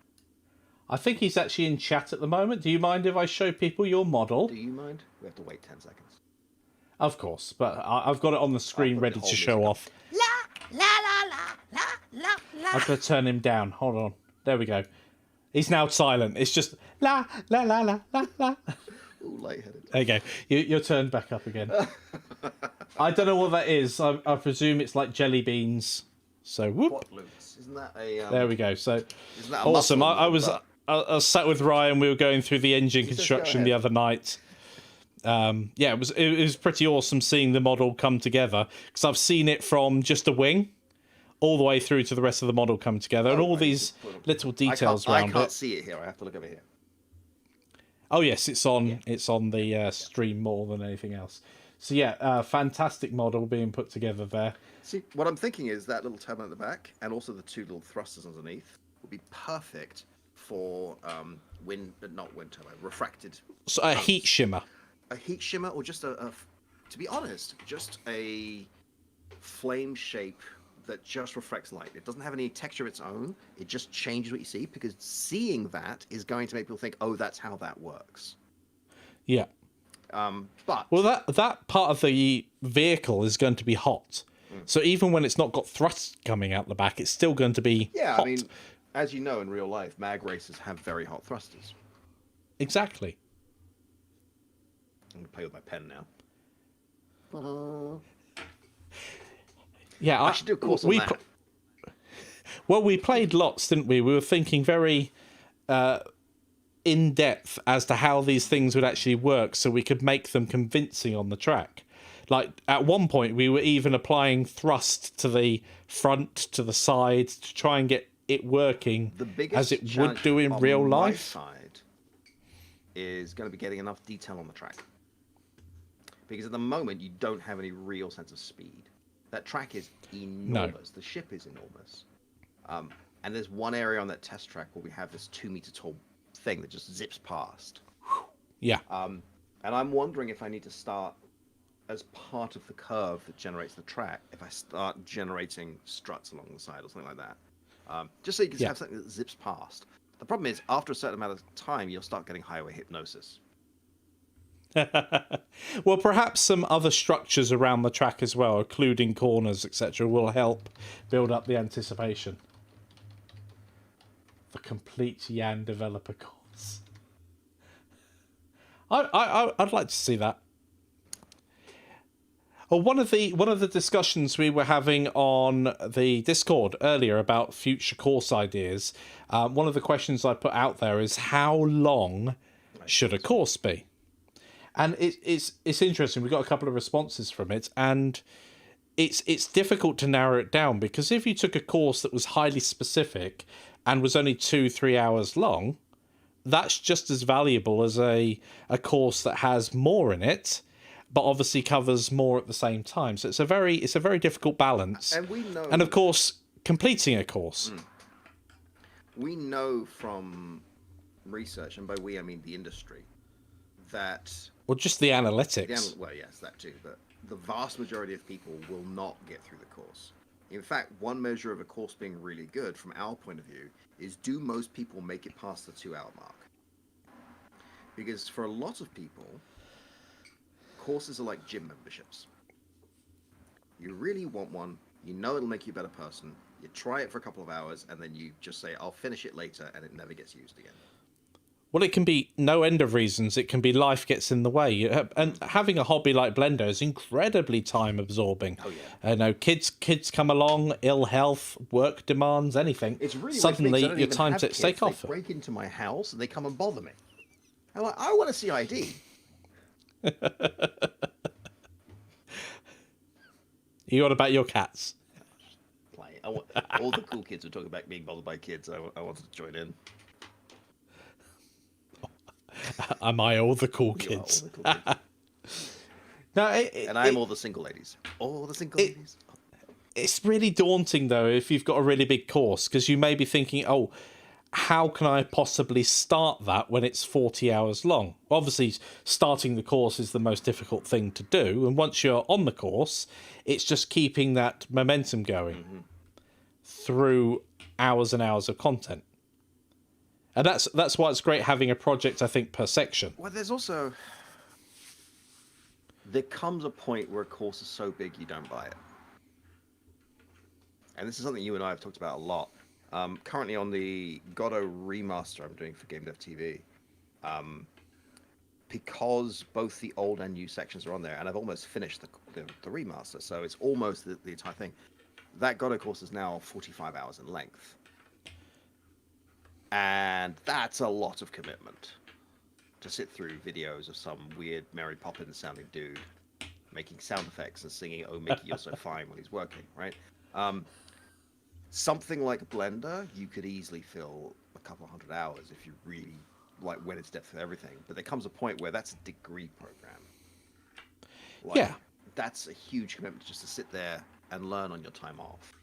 I think he's actually in chat at the moment. Do you mind if I show people your model? Do you mind? We have to wait 10 seconds. Of course, but I've got it on the screen ready to show off. La la la la la la. I'm going to turn him down. Hold on. There we go. He's now silent. It's just la la la la la la. Ooh, lightheaded. There you go. You're turned back up again. I don't know what that is. I presume it's like jelly beans. So whoop. What loops? Isn't that a? There we go. So Isn't that a awesome. muscle I was loop? I was sat with Ryan. We were going through the engine Just go construction the ahead. other night. Yeah, it was pretty awesome seeing the model come together because I've seen it from just a wing all the way through to the rest of the model come together, and all these little details I around can't it. see it here. I have to look over here. Oh yes, it's on the stream more than anything else. So yeah, fantastic model being put together there. See, what I'm thinking is that little turbine at the back and also the two little thrusters underneath would be perfect for not wind turbine, refracted. So a heat shimmer. A heat shimmer, or just to be honest, just a flame shape that just reflects light. It doesn't have any texture of its own. It just changes what you see, because seeing that is going to make people think, oh, that's how that works. Yeah. But Well, that part of the vehicle is going to be hot. So even when it's not got thrust coming out the back, it's still going to be hot. I mean, as you know, in real life, mag racers have very hot thrusters. Exactly. I'm going to play with my pen now. Yeah, I should do a course on that. Well, we played lots, didn't we? We were thinking very in depth as to how these things would actually work, so we could make them convincing on the track. Like at one point, we were even applying thrust to the front, to the sides, to try and get it working as it would do in real life. My side is going to be getting enough detail on the track, because at the moment you don't have any real sense of speed. That track is enormous. The ship is enormous. And there's one area on that test track where we have this 2-meter tall thing that just zips past. Yeah. And I'm wondering if I need to start, as part of the curve that generates the track, if I start generating struts along the side or something like that. Just so you can have something that zips past. The problem is, after a certain amount of time, you'll start getting highway hypnosis. Well, perhaps some other structures around the track as well, occluding corners, etc., will help build up the anticipation. The complete Yann developer course. I'd like to see that. Well, one of the discussions we were having on the Discord earlier about future course ideas, one of the questions I put out there is, how long should a course be? And it's interesting. We got a couple of responses from it, and it's difficult to narrow it down, because if you took a course that was highly specific and was only 2-3 hours long, that's just as valuable as a course that has more in it, but obviously covers more at the same time. So it's a very difficult balance. And we know, and of course, completing a course. We know from research, and by we I mean the industry, that Well, just the analytics. well, yes, that too, but the vast majority of people will not get through the course. In fact, one measure of a course being really good from our point of view is, do most people make it past the 2-hour mark? Because for a lot of people, courses are like gym memberships. You really want one, you know it'll make you a better person, you try it for a couple of hours, and then you just say, I'll finish it later, and it never gets used again. Well, it can be no end of reasons. It can be life gets in the way. And having a hobby like Blender is incredibly time absorbing. Oh, yeah. You know, kids come along, ill health, work demands, anything. It's really suddenly weird, 'cause I don't your even time have takes kids. take off. They break into my house and they come and bother me. I'm like, I want to see ID. You on about your cats? Play. All the cool kids were talking about being bothered by kids. I wanted to join in. Am I all the cool You are all kids? the cool kids. No, And I'm all the single ladies. All the single ladies. It's really daunting, though, if you've got a really big course, because you may be thinking, oh, how can I possibly start that when it's 40 hours long? Obviously, starting the course is the most difficult thing to do. And once you're on the course, it's just keeping that momentum going through hours and hours of content. And that's why it's great having a project, I think, per section. Well, there's also... There comes a point where a course is so big you don't buy it. And this is something you and I have talked about a lot. Currently on the Godot remaster I'm doing for Game Dev TV, because both the old and new sections are on there, and I've almost finished the remaster, so it's almost the entire thing. That Godot course is now 45 hours in length. And that's a lot of commitment to sit through videos of some weird Mary Poppins sounding dude making sound effects and singing "Oh Mickey, you're so fine" while he's working, right? Something like Blender, you could easily fill a couple of 100 hours if you really went into depth with everything. But there comes a point where that's a degree program. Yeah. That's a huge commitment just to sit there and learn on your time off.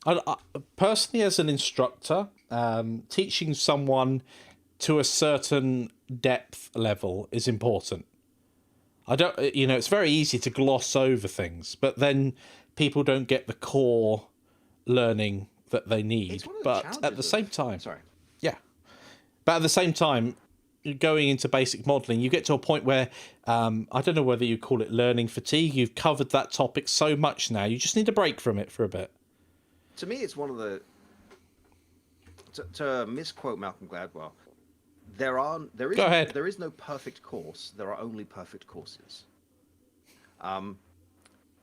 I personally, as an instructor, teaching someone to a certain depth level is important. It's very easy to gloss over things, but then people don't get the core learning that they need. But at the same time, but at the same time, going into basic modeling, you get to a point where I don't know whether you call it learning fatigue. You've covered that topic so much now, you just need a break from it for a bit. To me, it's one of the... To misquote Malcolm Gladwell, there is no perfect course. There are only perfect courses.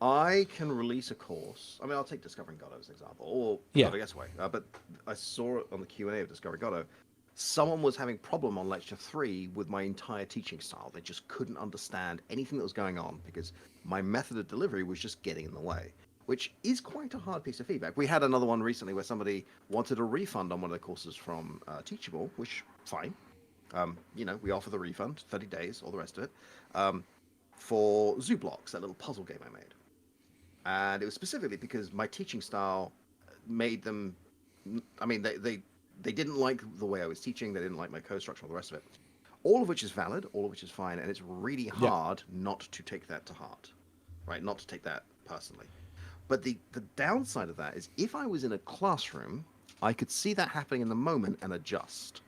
I can release a course. I mean, I'll take Discovering Godot as an example, or Godot Getaway. But I saw it on the Q&A of Discovering Godot. Someone was having problem on Lecture 3 with my entire teaching style. They just couldn't understand anything that was going on because my method of delivery was just getting in the way, which is quite a hard piece of feedback. We had another one recently where somebody wanted a refund on one of the courses from Teachable, which, fine. We offer the refund, 30 days, all the rest of it, for Zoo Blocks, that little puzzle game I made. And it was specifically because my teaching style made them... I mean, they didn't like the way I was teaching. They didn't like my code structure, all the rest of it. All of which is valid, all of which is fine, and it's really hard not to take that to heart, right? Not to take that personally. But the downside of that is if I was in a classroom, I could see that happening in the moment and adjust.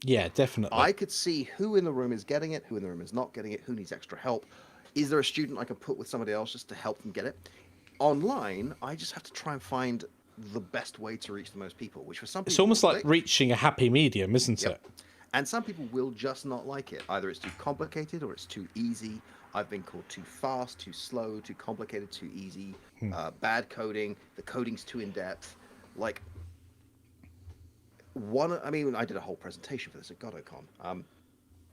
Yeah, definitely. I could see who in the room is getting it, who in the room is not getting it, who needs extra help. Is there a student I could put with somebody else just to help them get it? Online, I just have to try and find the best way to reach the most people, which for some people... It's almost like reaching a happy medium, isn't it? And some people will just not like it. Either it's too complicated or it's too easy. I've been called too fast, too slow, too complicated, too easy, bad coding, the coding's too in-depth. I did a whole presentation for this at GodotCon.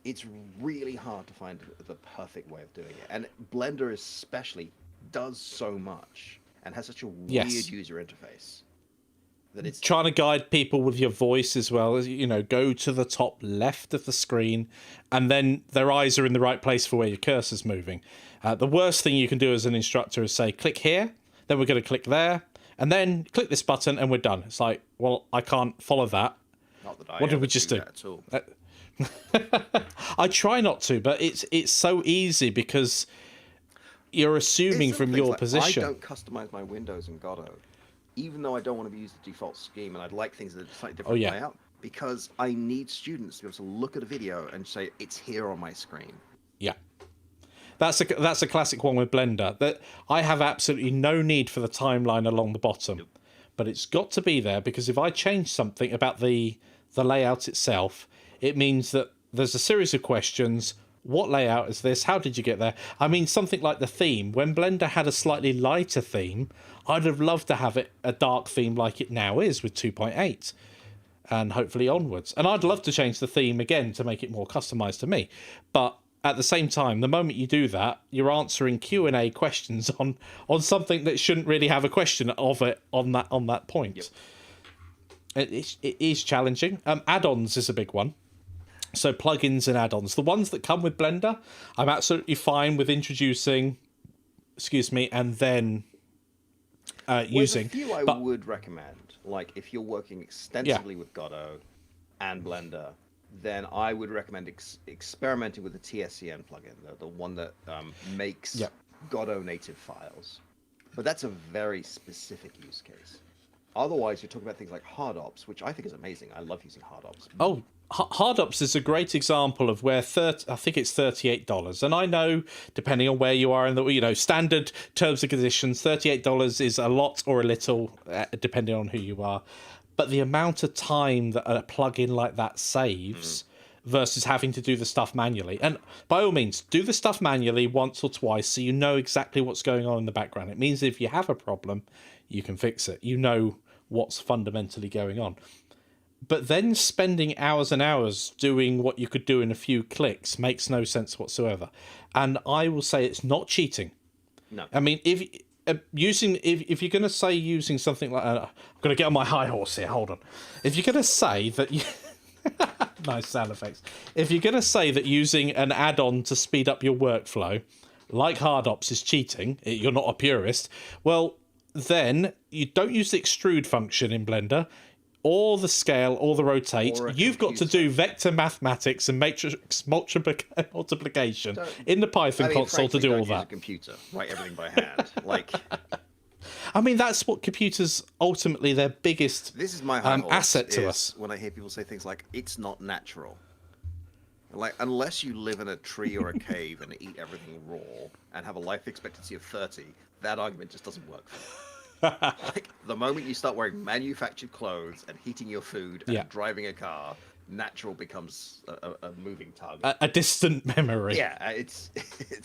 It's really hard to find the perfect way of doing it. And Blender especially does so much and has such a weird user interface that it's... Trying to guide people with your voice as well. Go to the top left of the screen and then their eyes are in the right place for where your cursor's moving. The worst thing you can do as an instructor is say, click here, then we're going to click there, and then click this button and we're done. It's like, well, I can't follow that. Not that I what did we just do? That at all. I try not to, but it's so easy because you're assuming from your position. I don't customize my windows in Godot, even though I don't want to use the default scheme, and I'd like things that are slightly different layout, because I need students to be able to look at a video and say, it's here on my screen. Yeah. That's a classic one with Blender, that I have absolutely no need for the timeline along the bottom, but it's got to be there, because if I change something about the layout itself, it means that there's a series of questions. What layout is this? How did you get there? I mean, something like the theme. When Blender had a slightly lighter theme, I'd have loved to have it a dark theme like it now is with 2.8 and hopefully onwards. And I'd love to change the theme again to make it more customized to me. But at the same time, the moment you do that, you're answering Q&A questions on something that shouldn't really have a question of it on that point. Yep. It is challenging. Add-ons is a big one. So plugins and add-ons. The ones that come with Blender, I'm absolutely fine with introducing, and then using. There's a few I But would recommend. Like if you're working extensively with Godot and Blender, then I would recommend experimenting with the TSCN plugin, the one that makes Godot native files. But that's a very specific use case. Otherwise, you're talking about things like hard ops, which I think is amazing. I love using hard ops. oh, hard ops is a great example of where I think it's $38, and I know depending on where you are in the standard terms and conditions, $38 is a lot or a little depending on who you are. But the amount of time that a plugin like that saves versus having to do the stuff manually, and by all means, do the stuff manually once or twice so you know exactly what's going on in the background. It means if you have a problem, you can fix it. You know what's fundamentally going on. But then spending hours and hours doing what you could do in a few clicks makes no sense whatsoever. And I will say it's not cheating. No. I mean, if you're going to say using something like... I'm going to get on my high horse here, hold on. If you're going to say that you... nice sound effects. If you're going to say that using an add-on to speed up your workflow, like hard ops, is cheating, you're not a purist, well, then you don't use the extrude function in Blender, or the scale, or the rotate. You've got to do vector mathematics and matrix multiplication in the Python console to do all that. Use a computer, write everything by hand. I mean, that's what computers ultimately their biggest this is my asset to us. When I hear people say things like "it's not natural," like unless you live in a tree or a cave and eat everything raw and have a life expectancy of 30, that argument just doesn't work for me. Like the moment you start wearing manufactured clothes and heating your food and driving a car, natural becomes a moving target, a distant memory. Yeah, it's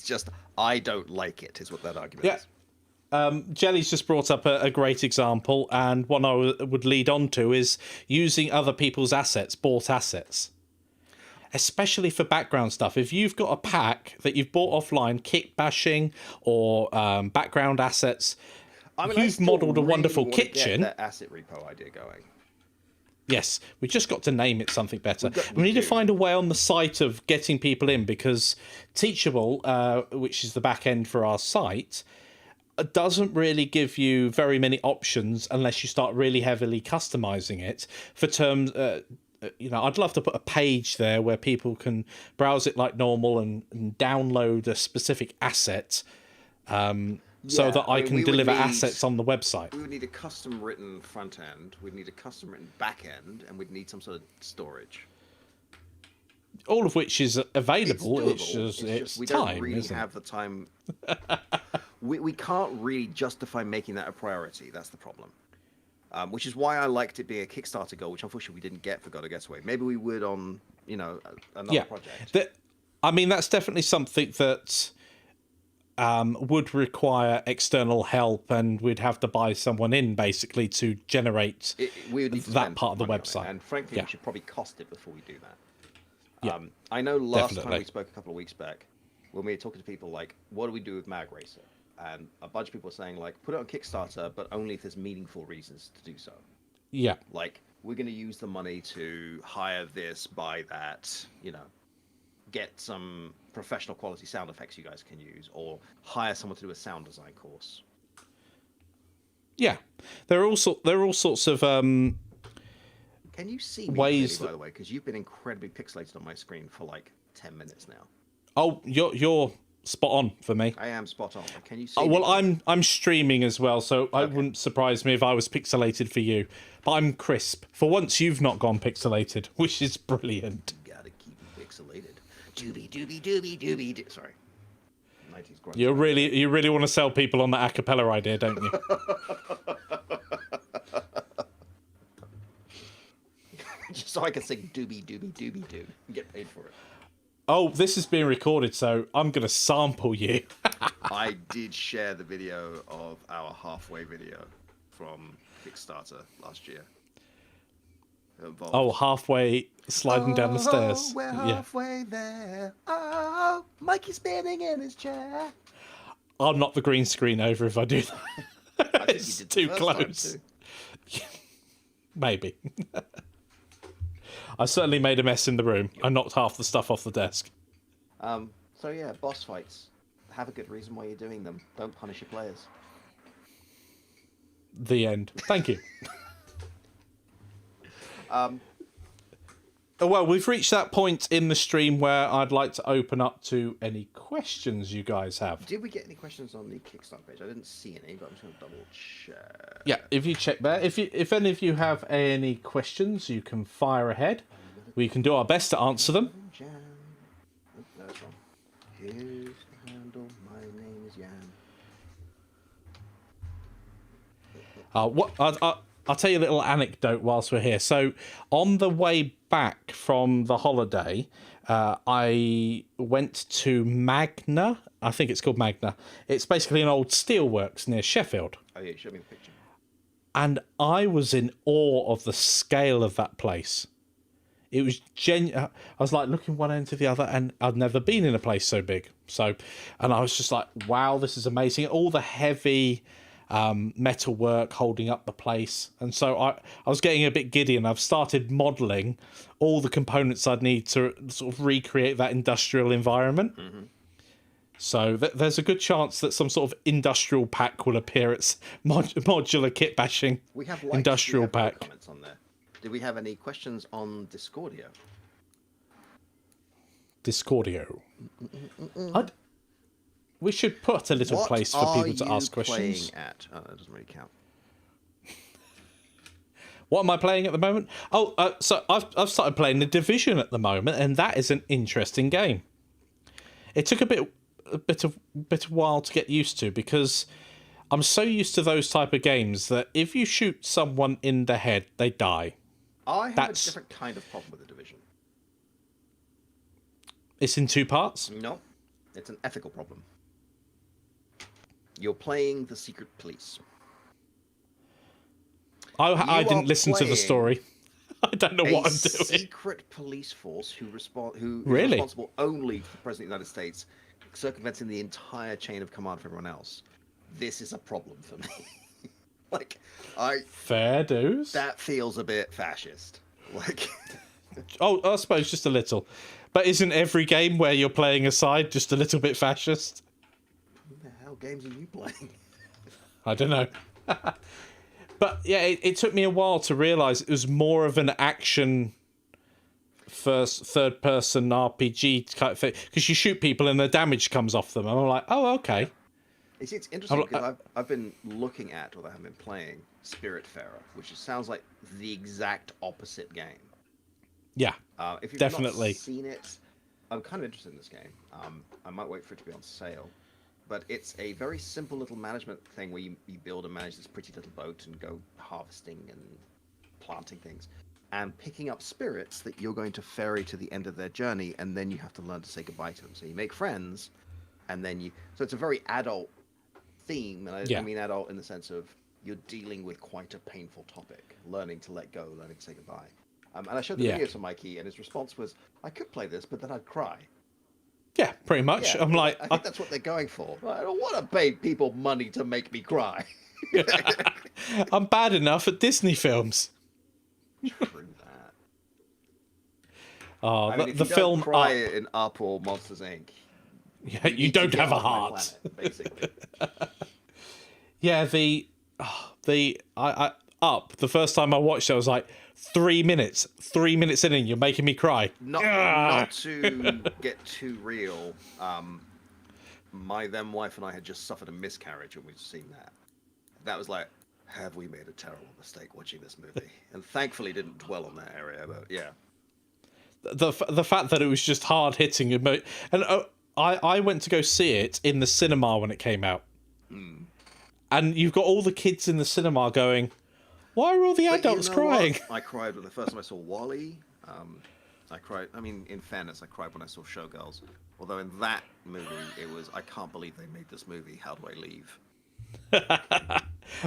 just I don't like it is what that argument is. Jelly's just brought up a great example, and one I would lead on to is using other people's assets, bought assets. Especially for background stuff. If you've got a pack that you've bought offline, kit bashing or background assets, you've modelled a wonderful kitchen. Get that asset repo idea going. Yes, we just got to name it something better. We need to find a way on the site of getting people in, because Teachable, which is the back end for our site, doesn't really give you very many options unless you start really heavily customizing it for terms. I'd love to put a page there where people can browse it like normal and download a specific asset. So that I can deliver assets on the website. We would need a custom written front end, we'd need a custom written back end, and we'd need some sort of storage. All of which is available. It's just we time, don't really have the time. we can't really justify making that a priority. That's the problem. Which is why I liked it being a Kickstarter goal, which unfortunately we didn't get for Gotta Getaway. Maybe we would on another project. That's definitely something that would require external help, and we'd have to buy someone in basically to generate that part of the website. And frankly, we should probably cost it before we do that. I know last time we spoke a couple of weeks back, when we were talking to people like, what do we do with Mag Racer? And a bunch of people were saying like, put it on Kickstarter, but only if there's meaningful reasons to do so. Yeah. Like, we're going to use the money to hire this, buy that, get some professional quality sound effects you guys can use, or hire someone to do a sound design course. Yeah, there are all sorts of Can you see me ways clearly, by the way? Because you've been incredibly pixelated on my screen for like 10 minutes now. Oh, you're spot on for me. I am spot on. Can you see? Well, I'm streaming as well, so it wouldn't surprise me if I was pixelated for you. But I'm crisp. For once, you've not gone pixelated, which is brilliant. You gotta keep me pixelated. Doobie doobie doobie doobie. Sorry. 90s grunge. You really want to sell people on that a cappella idea, don't you? Just so I can sing doobie doobie doobie doo and get paid for it. Oh, this is being recorded, so I'm going to sample you. I did share the video of our halfway video from Kickstarter last year. Oh, halfway sliding down the stairs. We're halfway there. Oh, Mikey's spinning in his chair. I'll knock the green screen over if I do that. It's too close. Maybe. I certainly made a mess in the room. I knocked half the stuff off the desk. So yeah, boss fights. Have a good reason why you're doing them. Don't punish your players. The end. Thank you. Well, we've reached that point in the stream where I'd like to open up to any questions you guys have. Did we get any questions on the Kickstarter page? I didn't see any, but I'm just going to double check. Yeah, if you check there, if any of you have any questions, you can fire ahead. We can do our best to answer them. Jan. Oh, no, that's wrong. Here's the handle. My name is Yann. I'll tell you a little anecdote whilst we're here. So, on the way back from the holiday, I went to Magna. I think it's called Magna. It's basically an old steelworks near Sheffield. Oh, yeah, show me the picture. And I was in awe of the scale of that place. It was I was like looking one end to the other, and I'd never been in a place so big. And I was just like, wow, this is amazing. All the heavy metal work holding up the place. And so I was getting a bit giddy, and I've started modelling all the components I'd need to sort of recreate that industrial environment. Mm-hmm. So there's a good chance that some sort of industrial pack will appear. It's modular kit bashing. We have industrial pack. Comments on there. Did we have any questions on Discordio? Discordio. We should put a little place for people to ask questions. Playing at? Oh, that doesn't really count. What am I playing at the moment? So I've started playing The Division at the moment, and that is an interesting game. It took a bit of while to get used to, because I'm so used to those type of games that if you shoot someone in the head, they die. I have a different kind of problem with The Division. It's in 2 parts? No, it's an ethical problem. You're playing the secret police. I didn't listen to the story. I don't know what I'm doing. A secret police force who is Really? responsible only for the President of the United States, circumventing the entire chain of command for everyone else. This is a problem for me. Fair dues. That feels a bit fascist. I suppose just a little. But isn't every game where you're playing a side just a little bit fascist? What the hell games are you playing? I don't know. But yeah, it took me a while to realise it was more of an action third person RPG kind of thing, because you shoot people and the damage comes off them, and I'm like, oh, okay. It's interesting because I've been looking at, or I haven't been playing, Spiritfarer, which sounds like the exact opposite game. Yeah, if you've definitely not seen it, I'm kind of interested in this game. I might wait for it to be on sale. But it's a very simple little management thing where you build and manage this pretty little boat and go harvesting and planting things and picking up spirits that you're going to ferry to the end of their journey, and then you have to learn to say goodbye to them. So you make friends, and then so it's a very adult theme, and I mean adult in the sense of you're dealing with quite a painful topic, learning to let go, learning to say goodbye. And I showed the video to Mikey, and his response was, I could play this, but then I'd cry. Yeah, pretty much. Yeah, I'm like, I think that's what they're going for. I don't want to pay people money to make me cry. I'm bad enough at Disney films. True that. Oh, I mean, the film cry in Up or Monsters Inc. Yeah, you don't have a heart. Planet, basically. Yeah, Up. The first time I watched it, I was like, 3 minutes in, and you're making me cry. Not to get too real, my then wife and I had just suffered a miscarriage when we'd seen that. That was like, have we made a terrible mistake watching this movie? And thankfully didn't dwell on that area, but yeah. The fact that it was just hard hitting, and I went to go see it in the cinema when it came out, and you've got all the kids in the cinema going, why are all the adults crying? What? I cried when the first time I saw WALL-E. I cried. I mean, in fairness, I cried when I saw Showgirls. Although in that movie, it was, I can't believe they made this movie. How do I leave?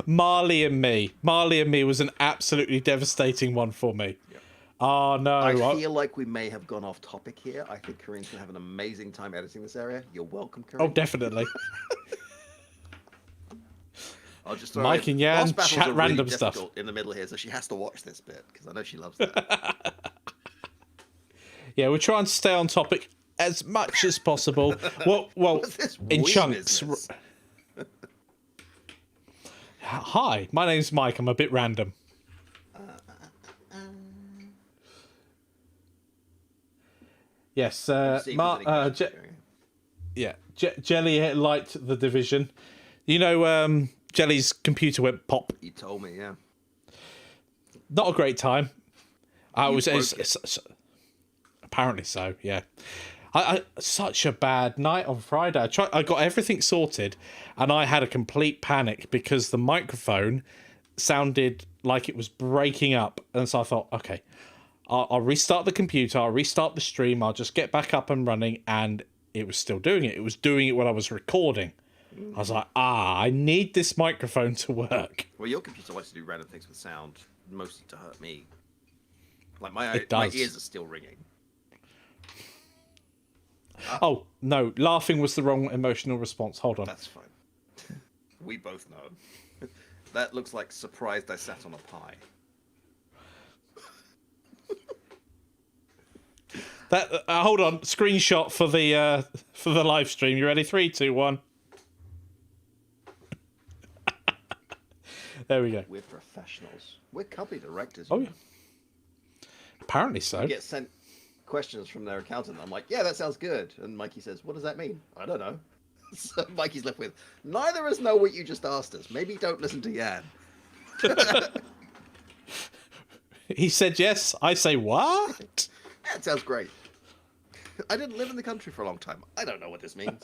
Marley and Me. Marley and Me was an absolutely devastating one for me. Yep. Oh, no. I feel like we may have gone off topic here. I think Corinne's going to have an amazing time editing this area. You're welcome, Corinne. Oh, definitely. I'll just throw Mike and Yann chat really random stuff in the middle here, so she has to watch this bit because I know she loves that. Yeah, we're trying to stay on topic as much as possible. Well, in chunks. Hi, my name's Mike. I'm a bit random. Yes, See if there's any questions going. yeah, Jelly liked The Division. You know, Jelly's computer went pop. You told me, yeah. Not a great time. Broke it. Apparently so, yeah. I such a bad night on Friday. I got everything sorted, and I had a complete panic because the microphone sounded like it was breaking up, and so I thought, okay, I'll restart the computer, I'll restart the stream, I'll just get back up and running, and it was still doing it. It was doing it when I was recording. I was like, I need this microphone to work. Well, your computer likes to do random things with sound, mostly to hurt me. Like my It does. ears are still ringing. Oh, no, laughing was the wrong emotional response. Hold on. That's fine. We both know. That looks like surprised I sat on a pie. Hold on, screenshot for the live stream. You ready? 3, 2, 1. There we go. We're professionals. We're company directors. Oh yeah. Apparently so. We get sent questions from their accountant. I'm like, yeah, that sounds good. And Mikey says, what does that mean? I don't know. So Mikey's left with, neither of us know what you just asked us. Maybe don't listen to Yann. He said yes. I say what? That sounds great. I didn't live in the country for a long time. I don't know what this means.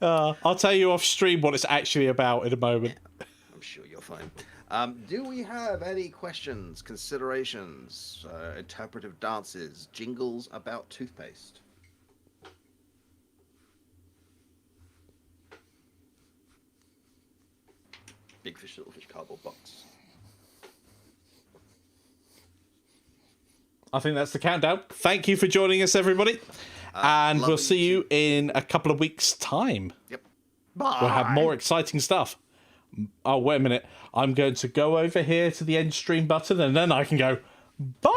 I'll tell you off stream what it's actually about in a moment. Yeah, I'm sure you're fine. Do we have any questions, considerations, interpretive dances, jingles about toothpaste? Big fish, little fish, cardboard box. I think that's the countdown. Thank you for joining us, everybody. And we'll see you in a couple of weeks' time. Yep. Bye. We'll have more exciting stuff. Oh, wait a minute. I'm going to go over here to the end stream button, and then I can go, bye.